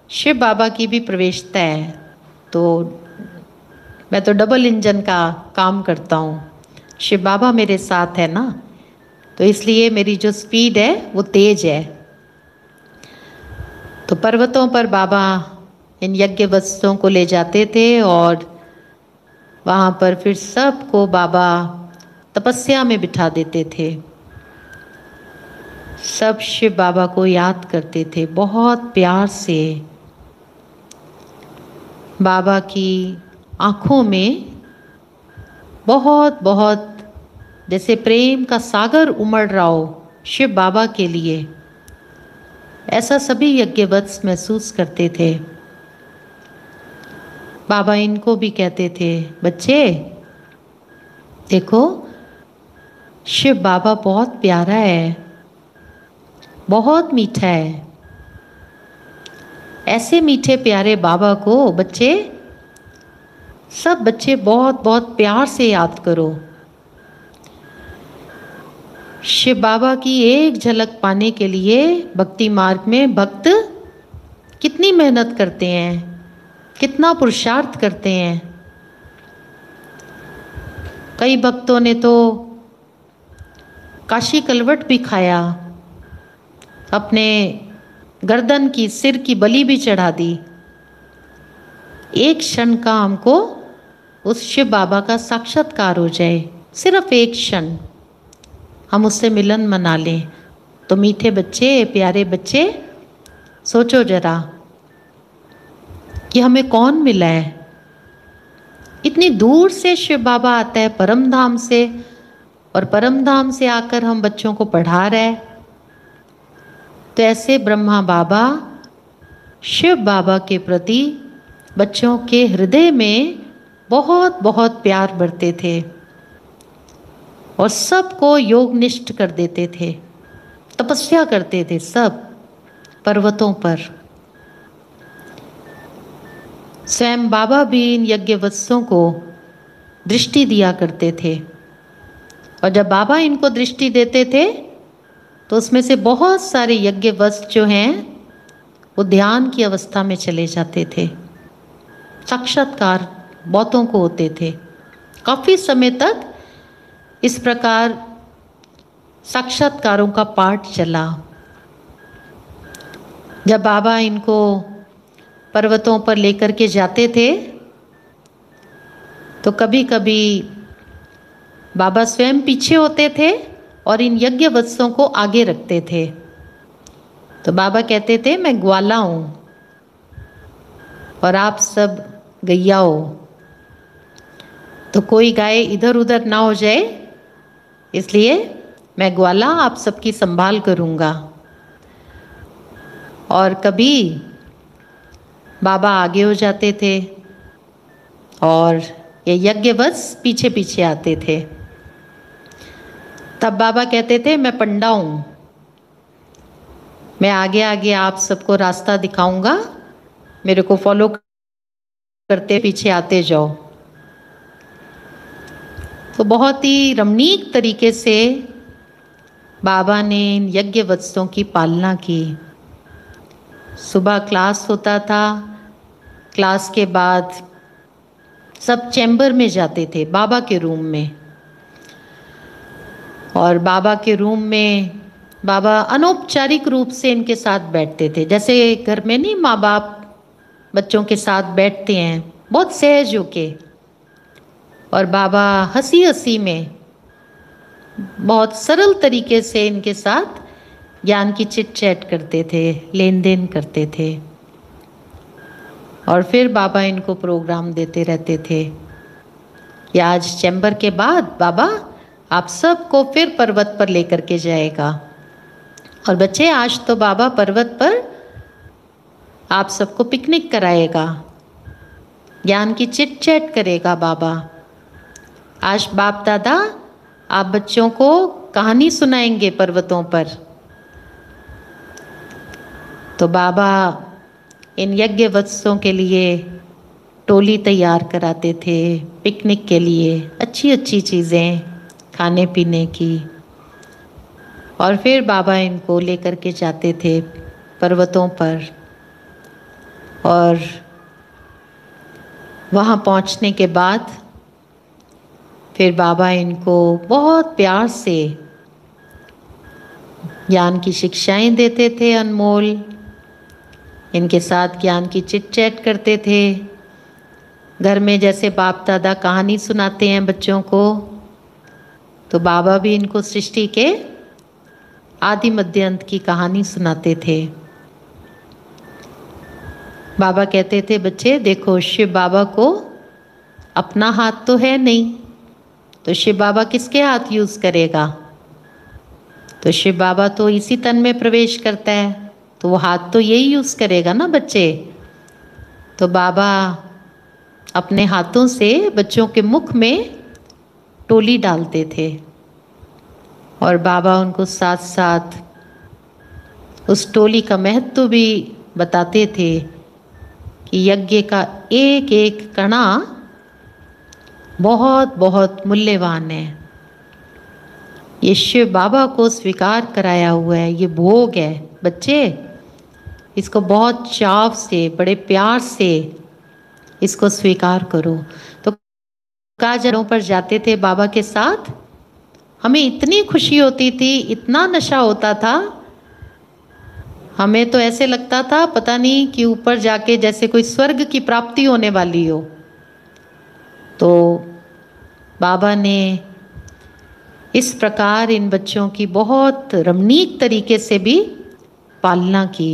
B: शिव बाबा की भी प्रवेशता है, तो मैं तो डबल इंजन का काम करता हूँ, शिव बाबा मेरे साथ है ना, तो इसलिए मेरी जो स्पीड है वो तेज है। तो पर्वतों पर बाबा इन यज्ञ वस्तुओं को ले जाते थे, और वहाँ पर फिर सबको बाबा तपस्या में बिठा देते थे। सब शिव बाबा को याद करते थे बहुत प्यार से। बाबा की आँखों में बहुत बहुत जैसे प्रेम का सागर उमड़ रहा हो शिव बाबा के लिए, ऐसा सभी यज्ञवत्स महसूस करते थे। बाबा इनको भी कहते थे, बच्चे देखो शिव बाबा बहुत प्यारा है, बहुत मीठा है। ऐसे मीठे प्यारे बाबा को बच्चे, सब बच्चे बहुत बहुत प्यार से याद करो। शिव बाबा की एक झलक पाने के लिए भक्ति मार्ग में भक्त कितनी मेहनत करते हैं, कितना पुरुषार्थ करते हैं। कई भक्तों ने तो काशी कलवट भी खाया, अपने गर्दन की, सिर की बलि भी चढ़ा दी। एक क्षण का हमको उस शिव बाबा का साक्षात्कार हो जाए, सिर्फ एक क्षण हम उससे मिलन मना लें। तो मीठे बच्चे, प्यारे बच्चे, सोचो जरा, कि हमें कौन मिला है। इतनी दूर से शिव बाबा आता है परम धाम से, और परम धाम से आकर हम बच्चों को पढ़ा रहे हैं। तो ऐसे ब्रह्मा बाबा शिव बाबा के प्रति बच्चों के हृदय में बहुत बहुत प्यार बरते थे और सबको योगनिष्ठ कर देते थे, तपस्या करते थे सब पर्वतों पर। स्वयं बाबा भी इन यज्ञवत्सों को दृष्टि दिया करते थे, और जब बाबा इनको दृष्टि देते थे तो उसमें से बहुत सारे यज्ञवत्स जो हैं वो ध्यान की अवस्था में चले जाते थे। साक्षात्कार बहुतों को होते थे। काफ़ी समय तक इस प्रकार साक्षात्कारों का पाठ चला। जब बाबा इनको पर्वतों पर लेकर के जाते थे तो कभी कभी बाबा स्वयं पीछे होते थे और इन यज्ञवत्सों को आगे रखते थे। तो बाबा कहते थे मैं ग्वाला हूँ और आप सब गैया हो, तो कोई गाय इधर उधर ना हो जाए, इसलिए मैं ग्वाला आप सबकी संभाल करूँगा। और कभी बाबा आगे हो जाते थे और ये यज्ञवत्स पीछे पीछे आते थे। तब बाबा कहते थे मैं पंडा हूँ, मैं आगे आगे आप सबको रास्ता दिखाऊंगा, मेरे को फॉलो करते पीछे आते जाओ। तो बहुत ही रमणीक तरीके से बाबा ने इन यज्ञवत्सों की पालना की। सुबह क्लास होता था, क्लास के बाद सब चैम्बर में जाते थे, बाबा के रूम में। और बाबा के रूम में बाबा अनौपचारिक रूप से इनके साथ बैठते थे, जैसे घर में नहीं माँ बाप बच्चों के साथ बैठते हैं, बहुत सहज होके। और बाबा हंसी हंसी में बहुत सरल तरीके से इनके साथ ज्ञान की चिट चैट करते थे, लेन देन करते थे। और फिर बाबा इनको प्रोग्राम देते रहते थे कि आज चैम्बर के बाद बाबा आप सबको फिर पर्वत पर लेकर के जाएगा। और बच्चे आज तो बाबा पर्वत पर आप सबको पिकनिक कराएगा, ज्ञान की चिट चैट करेगा बाबा। आज बाप दादा आप बच्चों को कहानी सुनाएंगे पर्वतों पर। तो बाबा इन यज्ञवत्सों के लिए टोली तैयार कराते थे, पिकनिक के लिए अच्छी अच्छी चीज़ें खाने पीने की। और फिर बाबा इनको लेकर के जाते थे पर्वतों पर, और वहाँ पहुँचने के बाद फिर बाबा इनको बहुत प्यार से ज्ञान की शिक्षाएं देते थे अनमोल। इनके साथ ज्ञान की चिट चैट करते थे। घर में जैसे बाप दादा कहानी सुनाते हैं बच्चों को, तो बाबा भी इनको सृष्टि के आदि मध्य अंत की कहानी सुनाते थे। बाबा कहते थे बच्चे देखो, शिव बाबा को अपना हाथ तो है नहीं, तो शिव बाबा किसके हाथ यूज़ करेगा? तो शिव बाबा तो इसी तन में प्रवेश करता है, तो वो हाथ तो यही यूज़ करेगा ना बच्चे। तो बाबा अपने हाथों से बच्चों के मुख में टोली डालते थे, और बाबा उनको साथ साथ उस टोली का महत्व भी बताते थे कि यज्ञ का एक एक कणा बहुत बहुत मूल्यवान है। ये शिव बाबा को स्वीकार कराया हुआ है, ये भोग है बच्चे, इसको बहुत चाव से, बड़े प्यार से इसको स्वीकार करो। तो काजरों पर जाते थे बाबा के साथ, हमें इतनी खुशी होती थी, इतना नशा होता था, हमें तो ऐसे लगता था पता नहीं कि ऊपर जाके जैसे कोई स्वर्ग की प्राप्ति होने वाली हो। तो बाबा ने इस प्रकार इन बच्चों की बहुत रमणीक तरीके से भी पालना की।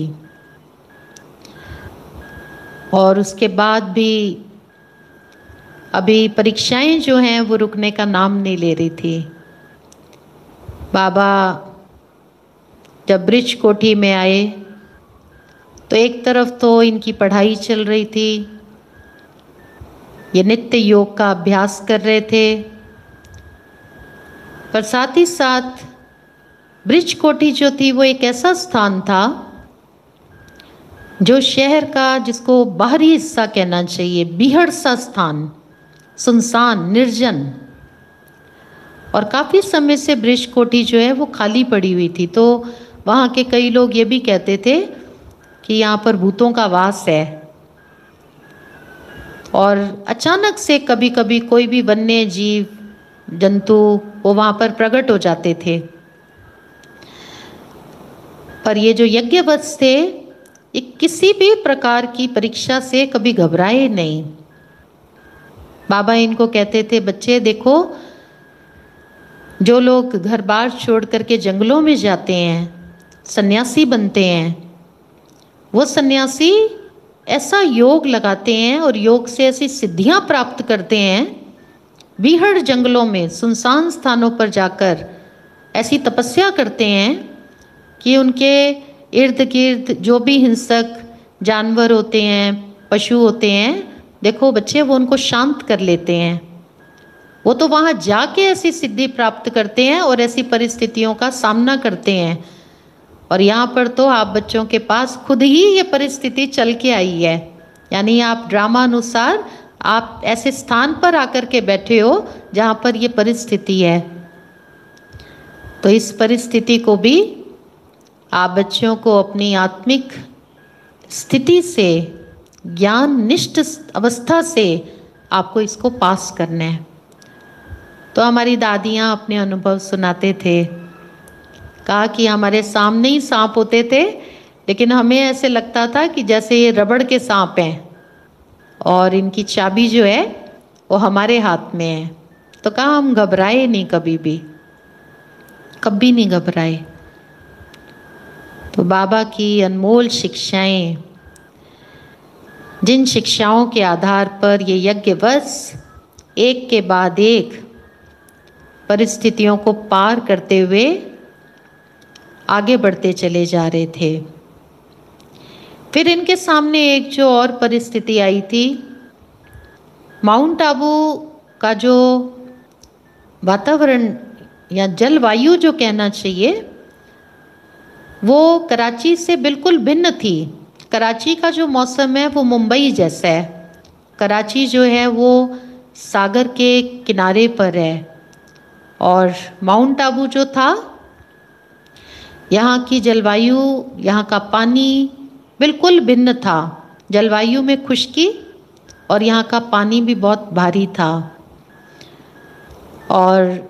B: और उसके बाद भी अभी परीक्षाएं जो हैं वो रुकने का नाम नहीं ले रही थी। बाबा जब ब्रिज कोठी में आए तो एक तरफ तो इनकी पढ़ाई चल रही थी, ये नित्य योग का अभ्यास कर रहे थे, पर साथ ही साथ ब्रिज कोठी जो थी वो एक ऐसा स्थान था जो शहर का, जिसको बाहरी हिस्सा कहना चाहिए, बीहड़ सा स्थान, सुनसान, निर्जन, और काफ़ी समय से ब्रिज कोठी जो है वो खाली पड़ी हुई थी। तो वहाँ के कई लोग ये भी कहते थे कि यहाँ पर भूतों का वास है, और अचानक से कभी कभी कोई भी वन्य जीव, जंतु वो वहाँ पर प्रकट हो जाते थे। पर ये जो यज्ञवत्स थे, ये किसी भी प्रकार की परीक्षा से कभी घबराए नहीं। बाबा इनको कहते थे, बच्चे देखो, जो लोग घर बार छोड़ करके जंगलों में जाते हैं, सन्यासी बनते हैं, वो सन्यासी ऐसा योग लगाते हैं और योग से ऐसी सिद्धियां प्राप्त करते हैं, बीहड़ जंगलों में, सुनसान स्थानों पर जाकर ऐसी तपस्या करते हैं कि उनके इर्द गिर्द जो भी हिंसक जानवर होते हैं, पशु होते हैं, देखो बच्चे, वो उनको शांत कर लेते हैं। वो तो वहाँ जाके ऐसी सिद्धि प्राप्त करते हैं और ऐसी परिस्थितियों का सामना करते हैं। और यहाँ पर तो आप बच्चों के पास खुद ही ये परिस्थिति चल के आई है, यानी आप ड्रामा अनुसार आप ऐसे स्थान पर आकर के बैठे हो जहाँ पर ये परिस्थिति है। तो इस परिस्थिति को भी आप बच्चों को अपनी आत्मिक स्थिति से, ज्ञान निष्ठ अवस्था से आपको इसको पास करना है। तो हमारी दादियाँ अपने अनुभव सुनाते थे, कहा कि हमारे सामने ही सांप होते थे, लेकिन हमें ऐसे लगता था कि जैसे ये रबड़ के सांप हैं और इनकी चाबी जो है वो हमारे हाथ में है। तो कहा हम घबराए नहीं, कभी नहीं घबराए। तो बाबा की अनमोल शिक्षाएं, जिन शिक्षाओं के आधार पर ये यज्ञवत्स एक के बाद एक परिस्थितियों को पार करते हुए आगे बढ़ते चले जा रहे थे। फिर इनके सामने एक जो और परिस्थिति आई थी, माउंट आबू का जो वातावरण या जलवायु जो कहना चाहिए, वो कराची से बिल्कुल भिन्न थी। कराची का जो मौसम है वो मुंबई जैसा है। कराची जो है वो सागर के किनारे पर है, और माउंट आबू जो था, यहाँ की जलवायु, यहाँ का पानी बिल्कुल भिन्न था। जलवायु में खुश्की और यहाँ का पानी भी बहुत भारी था, और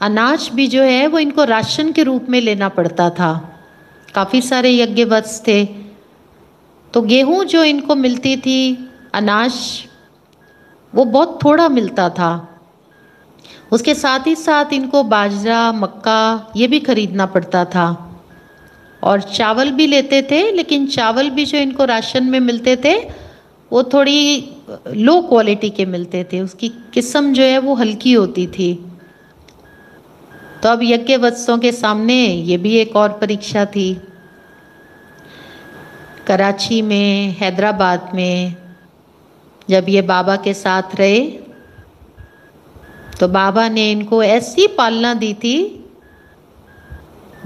B: अनाज भी जो है वो इनको राशन के रूप में लेना पड़ता था। काफ़ी सारे यज्ञवत्स थे, तो गेहूँ जो इनको मिलती थी, अनाज, वो बहुत थोड़ा मिलता था। उसके साथ ही साथ इनको बाजरा, मक्का ये भी खरीदना पड़ता था, और चावल भी लेते थे, लेकिन चावल भी जो इनको राशन में मिलते थे वो थोड़ी लो क्वालिटी के मिलते थे, उसकी किस्म जो है वो हल्की होती थी। तो अब यज्ञवत्सों के सामने ये भी एक और परीक्षा थी। कराची में, हैदराबाद में जब ये बाबा के साथ रहे, तो बाबा ने इनको ऐसी पालना दी थी,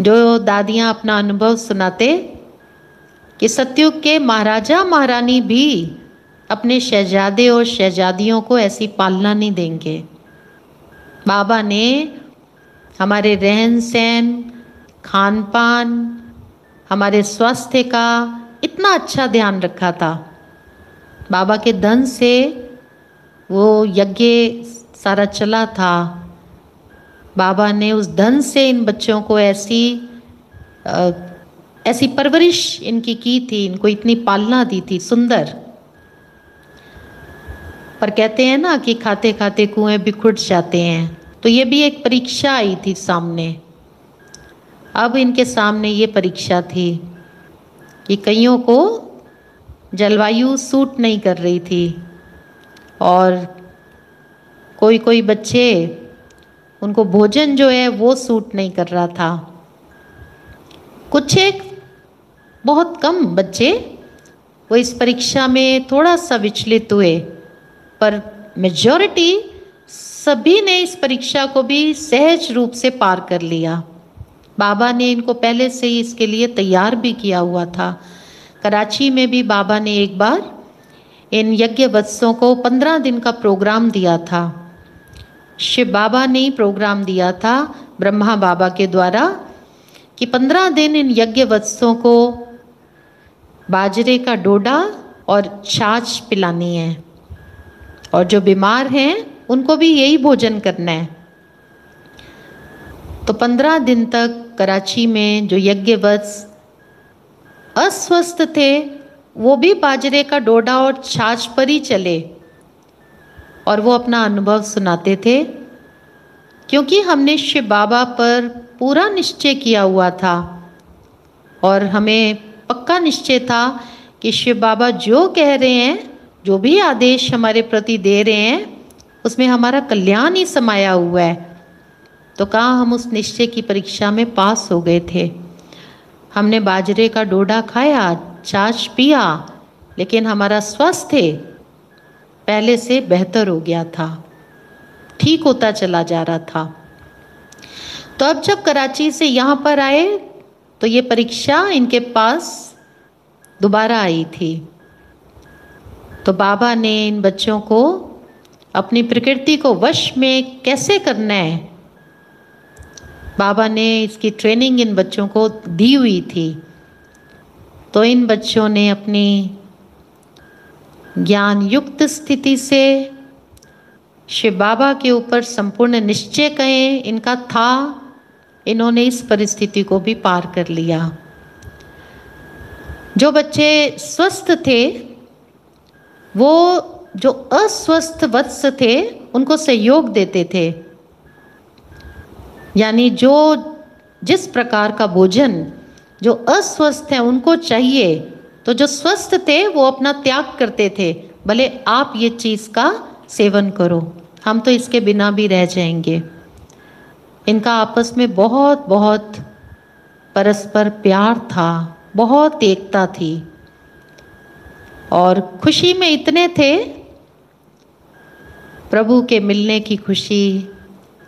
B: जो दादियाँ अपना अनुभव सुनाते कि सतयुग के महाराजा महारानी भी अपने शहजादे और शहजादियों को ऐसी पालना नहीं देंगे। बाबा ने हमारे रहन सहन, खान पान, हमारे स्वास्थ्य का इतना अच्छा ध्यान रखा था। बाबा के धन से वो यज्ञ सारा चला था। बाबा ने उस धन से इन बच्चों को ऐसी परवरिश इनकी की थी, इनको इतनी पालना दी थी, सुंदर। पर कहते हैं ना कि खाते खाते कुएं बिखुट जाते हैं, तो ये भी एक परीक्षा आई थी सामने। अब इनके सामने ये परीक्षा थी कि कईयों को जलवायु सूट नहीं कर रही थी और कोई कोई बच्चे, उनको भोजन जो है वो सूट नहीं कर रहा था। कुछ एक बहुत कम बच्चे वो इस परीक्षा में थोड़ा सा विचलित हुए, पर मेजॉरिटी सभी ने इस परीक्षा को भी सहज रूप से पार कर लिया। बाबा ने इनको पहले से ही इसके लिए तैयार भी किया हुआ था। कराची में भी बाबा ने एक बार इन यज्ञ वत्सों को 15 दिन का प्रोग्राम दिया था। शिव बाबा ने ही प्रोग्राम दिया था ब्रह्मा बाबा के द्वारा कि 15 दिन इन यज्ञ वत्सों को बाजरे का डोडा और छाछ पिलानी है, और जो बीमार हैं उनको भी यही भोजन करना है। तो 15 दिन तक कराची में जो यज्ञवत्स अस्वस्थ थे वो भी बाजरे का डोडा और छाछ पर ही चले, और वो अपना अनुभव सुनाते थे। क्योंकि हमने शिव बाबा पर पूरा निश्चय किया हुआ था और हमें पक्का निश्चय था कि शिव बाबा जो कह रहे हैं, जो भी आदेश हमारे प्रति दे रहे हैं, उसमें हमारा कल्याण ही समाया हुआ है। तो कहाँ हम उस निश्चय की परीक्षा में पास हो गए थे। हमने बाजरे का डोडा खाया, छाछ पिया, लेकिन हमारा स्वास्थ्य पहले से बेहतर हो गया था, ठीक होता चला जा रहा था। तो अब जब कराची से यहाँ पर आए तो ये परीक्षा इनके पास दोबारा आई थी। तो बाबा ने इन बच्चों को अपनी प्रकृति को वश में कैसे करना है, बाबा ने इसकी ट्रेनिंग इन बच्चों को दी हुई थी। तो इन बच्चों ने अपनी ज्ञान युक्त स्थिति से शिव बाबा के ऊपर संपूर्ण निश्चय कहें इनका था, इन्होंने इस परिस्थिति को भी पार कर लिया। जो बच्चे स्वस्थ थे वो जो अस्वस्थ वत्स थे उनको सहयोग देते थे, यानी जो जिस प्रकार का भोजन जो अस्वस्थ है उनको चाहिए, तो जो स्वस्थ थे वो अपना त्याग करते थे, भले आप ये चीज़ का सेवन करो, हम तो इसके बिना भी रह जाएंगे। इनका आपस में बहुत बहुत परस्पर प्यार था, बहुत एकता थी, और खुशी में इतने थे, प्रभु के मिलने की खुशी,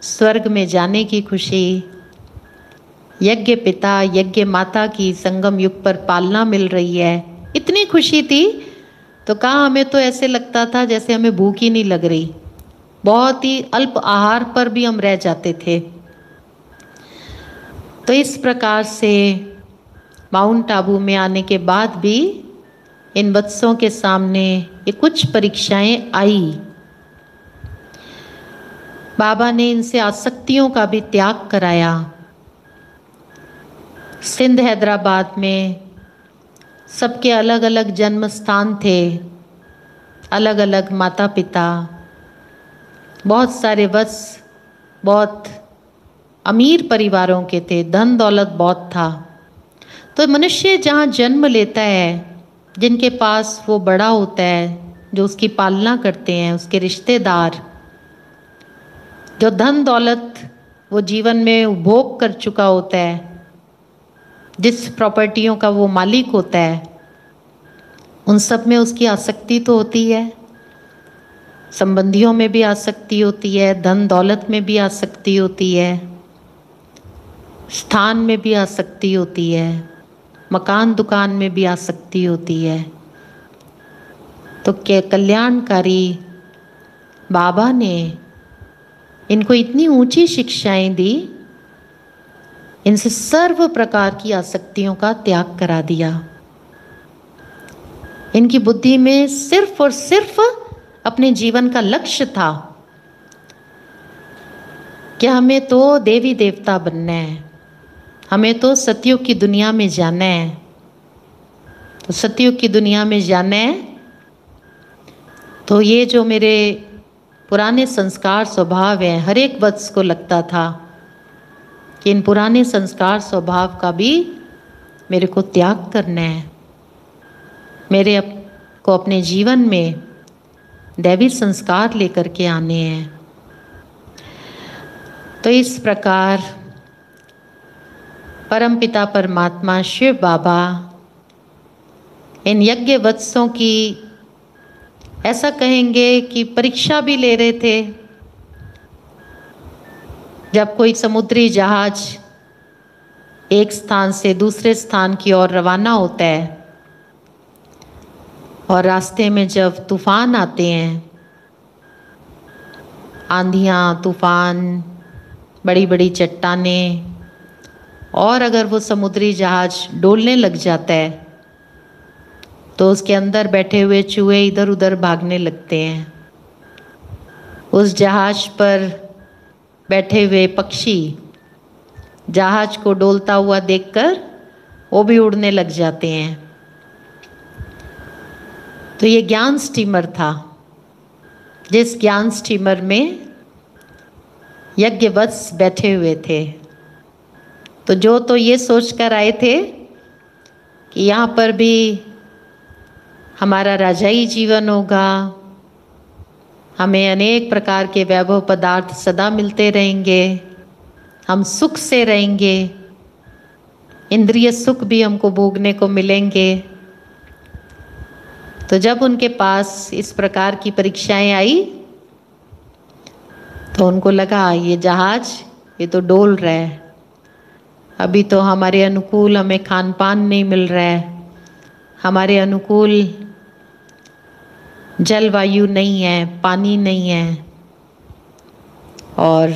B: स्वर्ग में जाने की खुशी, यज्ञ पिता यज्ञ माता की संगम युग पर पालना मिल रही है, इतनी खुशी थी। तो कहाँ हमें तो ऐसे लगता था जैसे हमें भूख ही नहीं लग रही, बहुत ही अल्प आहार पर भी हम रह जाते थे। तो इस प्रकार से माउंट आबू में आने के बाद भी इन बच्चों के सामने ये कुछ परीक्षाएं आई। बाबा ने इनसे आसक्तियों का भी त्याग कराया। सिंध हैदराबाद में सबके अलग अलग जन्म स्थान थे, अलग अलग माता पिता, बहुत सारे वत्स बहुत अमीर परिवारों के थे, धन दौलत बहुत था। तो मनुष्य जहाँ जन्म लेता है, जिनके पास वो बड़ा होता है, जो उसकी पालना करते हैं, उसके रिश्तेदार, जो धन दौलत वो जीवन में उपभोग कर चुका होता है, जिस प्रॉपर्टियों का वो मालिक होता है, उन सब में उसकी आसक्ति तो होती है। संबंधियों में भी आसक्ति होती है, धन दौलत में भी आसक्ति होती है, स्थान में भी आसक्ति होती है, मकान दुकान में भी आसक्ति होती है। तो क्या कल्याणकारी बाबा ने इनको इतनी ऊंची शिक्षाएं दी, इनसे सर्व प्रकार की आसक्तियों का त्याग करा दिया। इनकी बुद्धि में सिर्फ और सिर्फ अपने जीवन का लक्ष्य था कि हमें तो देवी देवता बनना है, हमें तो सतयुग की दुनिया में जाना है। तो सतयुग की दुनिया में जाना है तो ये जो मेरे पुराने संस्कार स्वभाव हैं, हर एक वत्स को लगता था कि इन पुराने संस्कार स्वभाव का भी मेरे को त्याग करना है। मेरे को अपने जीवन में दैवी संस्कार लेकर के आने हैं। तो इस प्रकार परमपिता परमात्मा शिव बाबा इन यज्ञ वत्सों की ऐसा कहेंगे कि परीक्षा भी ले रहे थे। जब कोई समुद्री जहाज एक स्थान से दूसरे स्थान की ओर रवाना होता है और रास्ते में जब तूफान आते हैं, आंधियाँ, तूफान, बड़ी बड़ी चट्टानें, और अगर वो समुद्री जहाज डोलने लग जाता है तो उसके अंदर बैठे हुए चूहे इधर उधर भागने लगते हैं। उस जहाज पर बैठे हुए पक्षी जहाज को डोलता हुआ देखकर वो भी उड़ने लग जाते हैं। तो ये ज्ञान स्टीमर था, जिस ज्ञान स्टीमर में यज्ञवत्स बैठे हुए थे। तो जो तो ये सोचकर आए थे कि यहाँ पर भी हमारा राजाई जीवन होगा, हमें अनेक प्रकार के वैभव पदार्थ सदा मिलते रहेंगे, हम सुख से रहेंगे, इंद्रिय सुख भी हमको भोगने को मिलेंगे। तो जब उनके पास इस प्रकार की परीक्षाएं आई तो उनको लगा ये जहाज ये तो डोल रहा है, अभी तो हमारे अनुकूल हमें खान पान नहीं मिल रहा है, हमारे अनुकूल जलवायु नहीं है, पानी नहीं है, और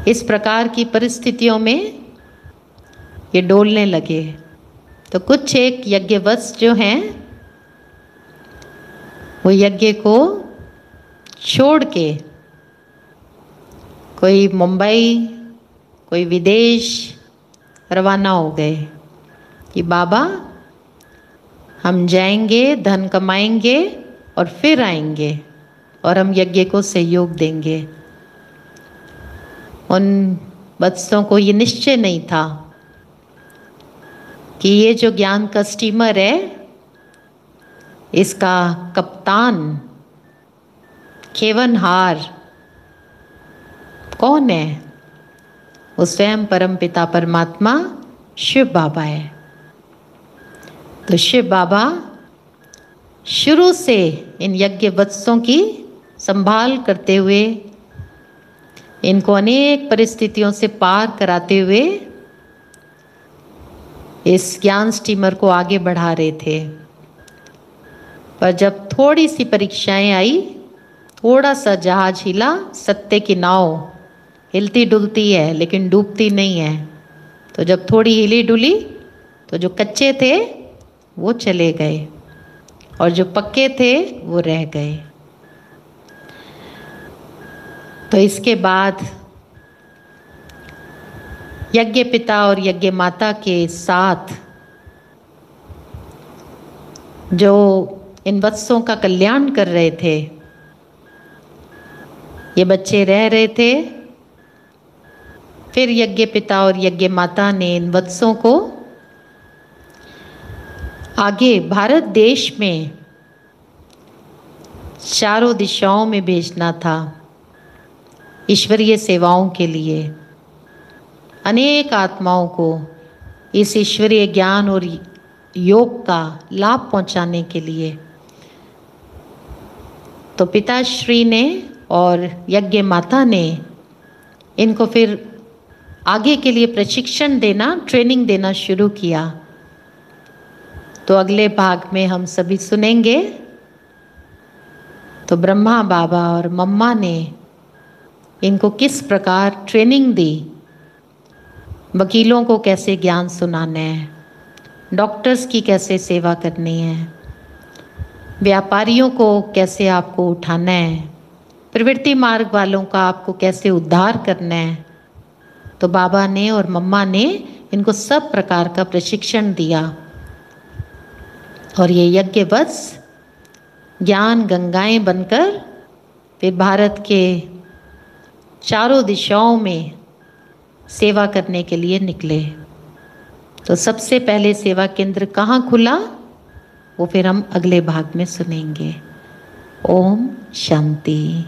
B: इस प्रकार की परिस्थितियों में ये डोलने लगे। तो कुछ एक यज्ञवत्स जो हैं वो यज्ञ को छोड़ के कोई मुंबई, कोई विदेश रवाना हो गए कि बाबा हम जाएंगे, धन कमाएंगे और फिर आएंगे और हम यज्ञ को सहयोग देंगे। उन वत्सों को ये निश्चय नहीं था कि ये जो ज्ञान का स्टीमर है इसका कप्तान खेवनहार कौन है? वो स्वयं परमपिता परमात्मा शिव बाबा है। तो शिव बाबा शुरू से इन यज्ञ वत्सों की संभाल करते हुए, इनको अनेक परिस्थितियों से पार कराते हुए इस ज्ञान स्टीमर को आगे बढ़ा रहे थे। पर जब थोड़ी सी परीक्षाएं आई, थोड़ा सा जहाज हिला, सत्य की नाव हिलती डुलती है लेकिन डूबती नहीं है। तो जब थोड़ी हिली डुली तो जो कच्चे थे वो चले गए और जो पक्के थे वो रह गए। तो इसके बाद यज्ञ पिता और यज्ञ माता के साथ जो इन वत्सों का कल्याण कर रहे थे, ये बच्चे रह रहे थे। फिर यज्ञ पिता और यज्ञ माता ने इन वत्सों को आगे भारत देश में चारों दिशाओं में भेजना था ईश्वरीय सेवाओं के लिए, अनेक आत्माओं को इस ईश्वरीय ज्ञान और योग का लाभ पहुंचाने के लिए। तो पिताश्री ने और यज्ञ माता ने इनको फिर आगे के लिए प्रशिक्षण देना, ट्रेनिंग देना शुरू किया। तो अगले भाग में हम सभी सुनेंगे। तो ब्रह्मा बाबा और मम्मा ने इनको किस प्रकार ट्रेनिंग दी, वकीलों को कैसे ज्ञान सुनाना है, डॉक्टर्स की कैसे सेवा करनी है, व्यापारियों को कैसे आपको उठाना है, प्रवृत्ति मार्ग वालों का आपको कैसे उद्धार करना है। तो बाबा ने और मम्मा ने इनको सब प्रकार का प्रशिक्षण दिया और ये यज्ञवत्स ज्ञान गंगाएं बनकर फिर भारत के चारों दिशाओं में सेवा करने के लिए निकले। तो सबसे पहले सेवा केंद्र कहाँ खुला? वो फिर हम अगले भाग में सुनेंगे। ओम शांति।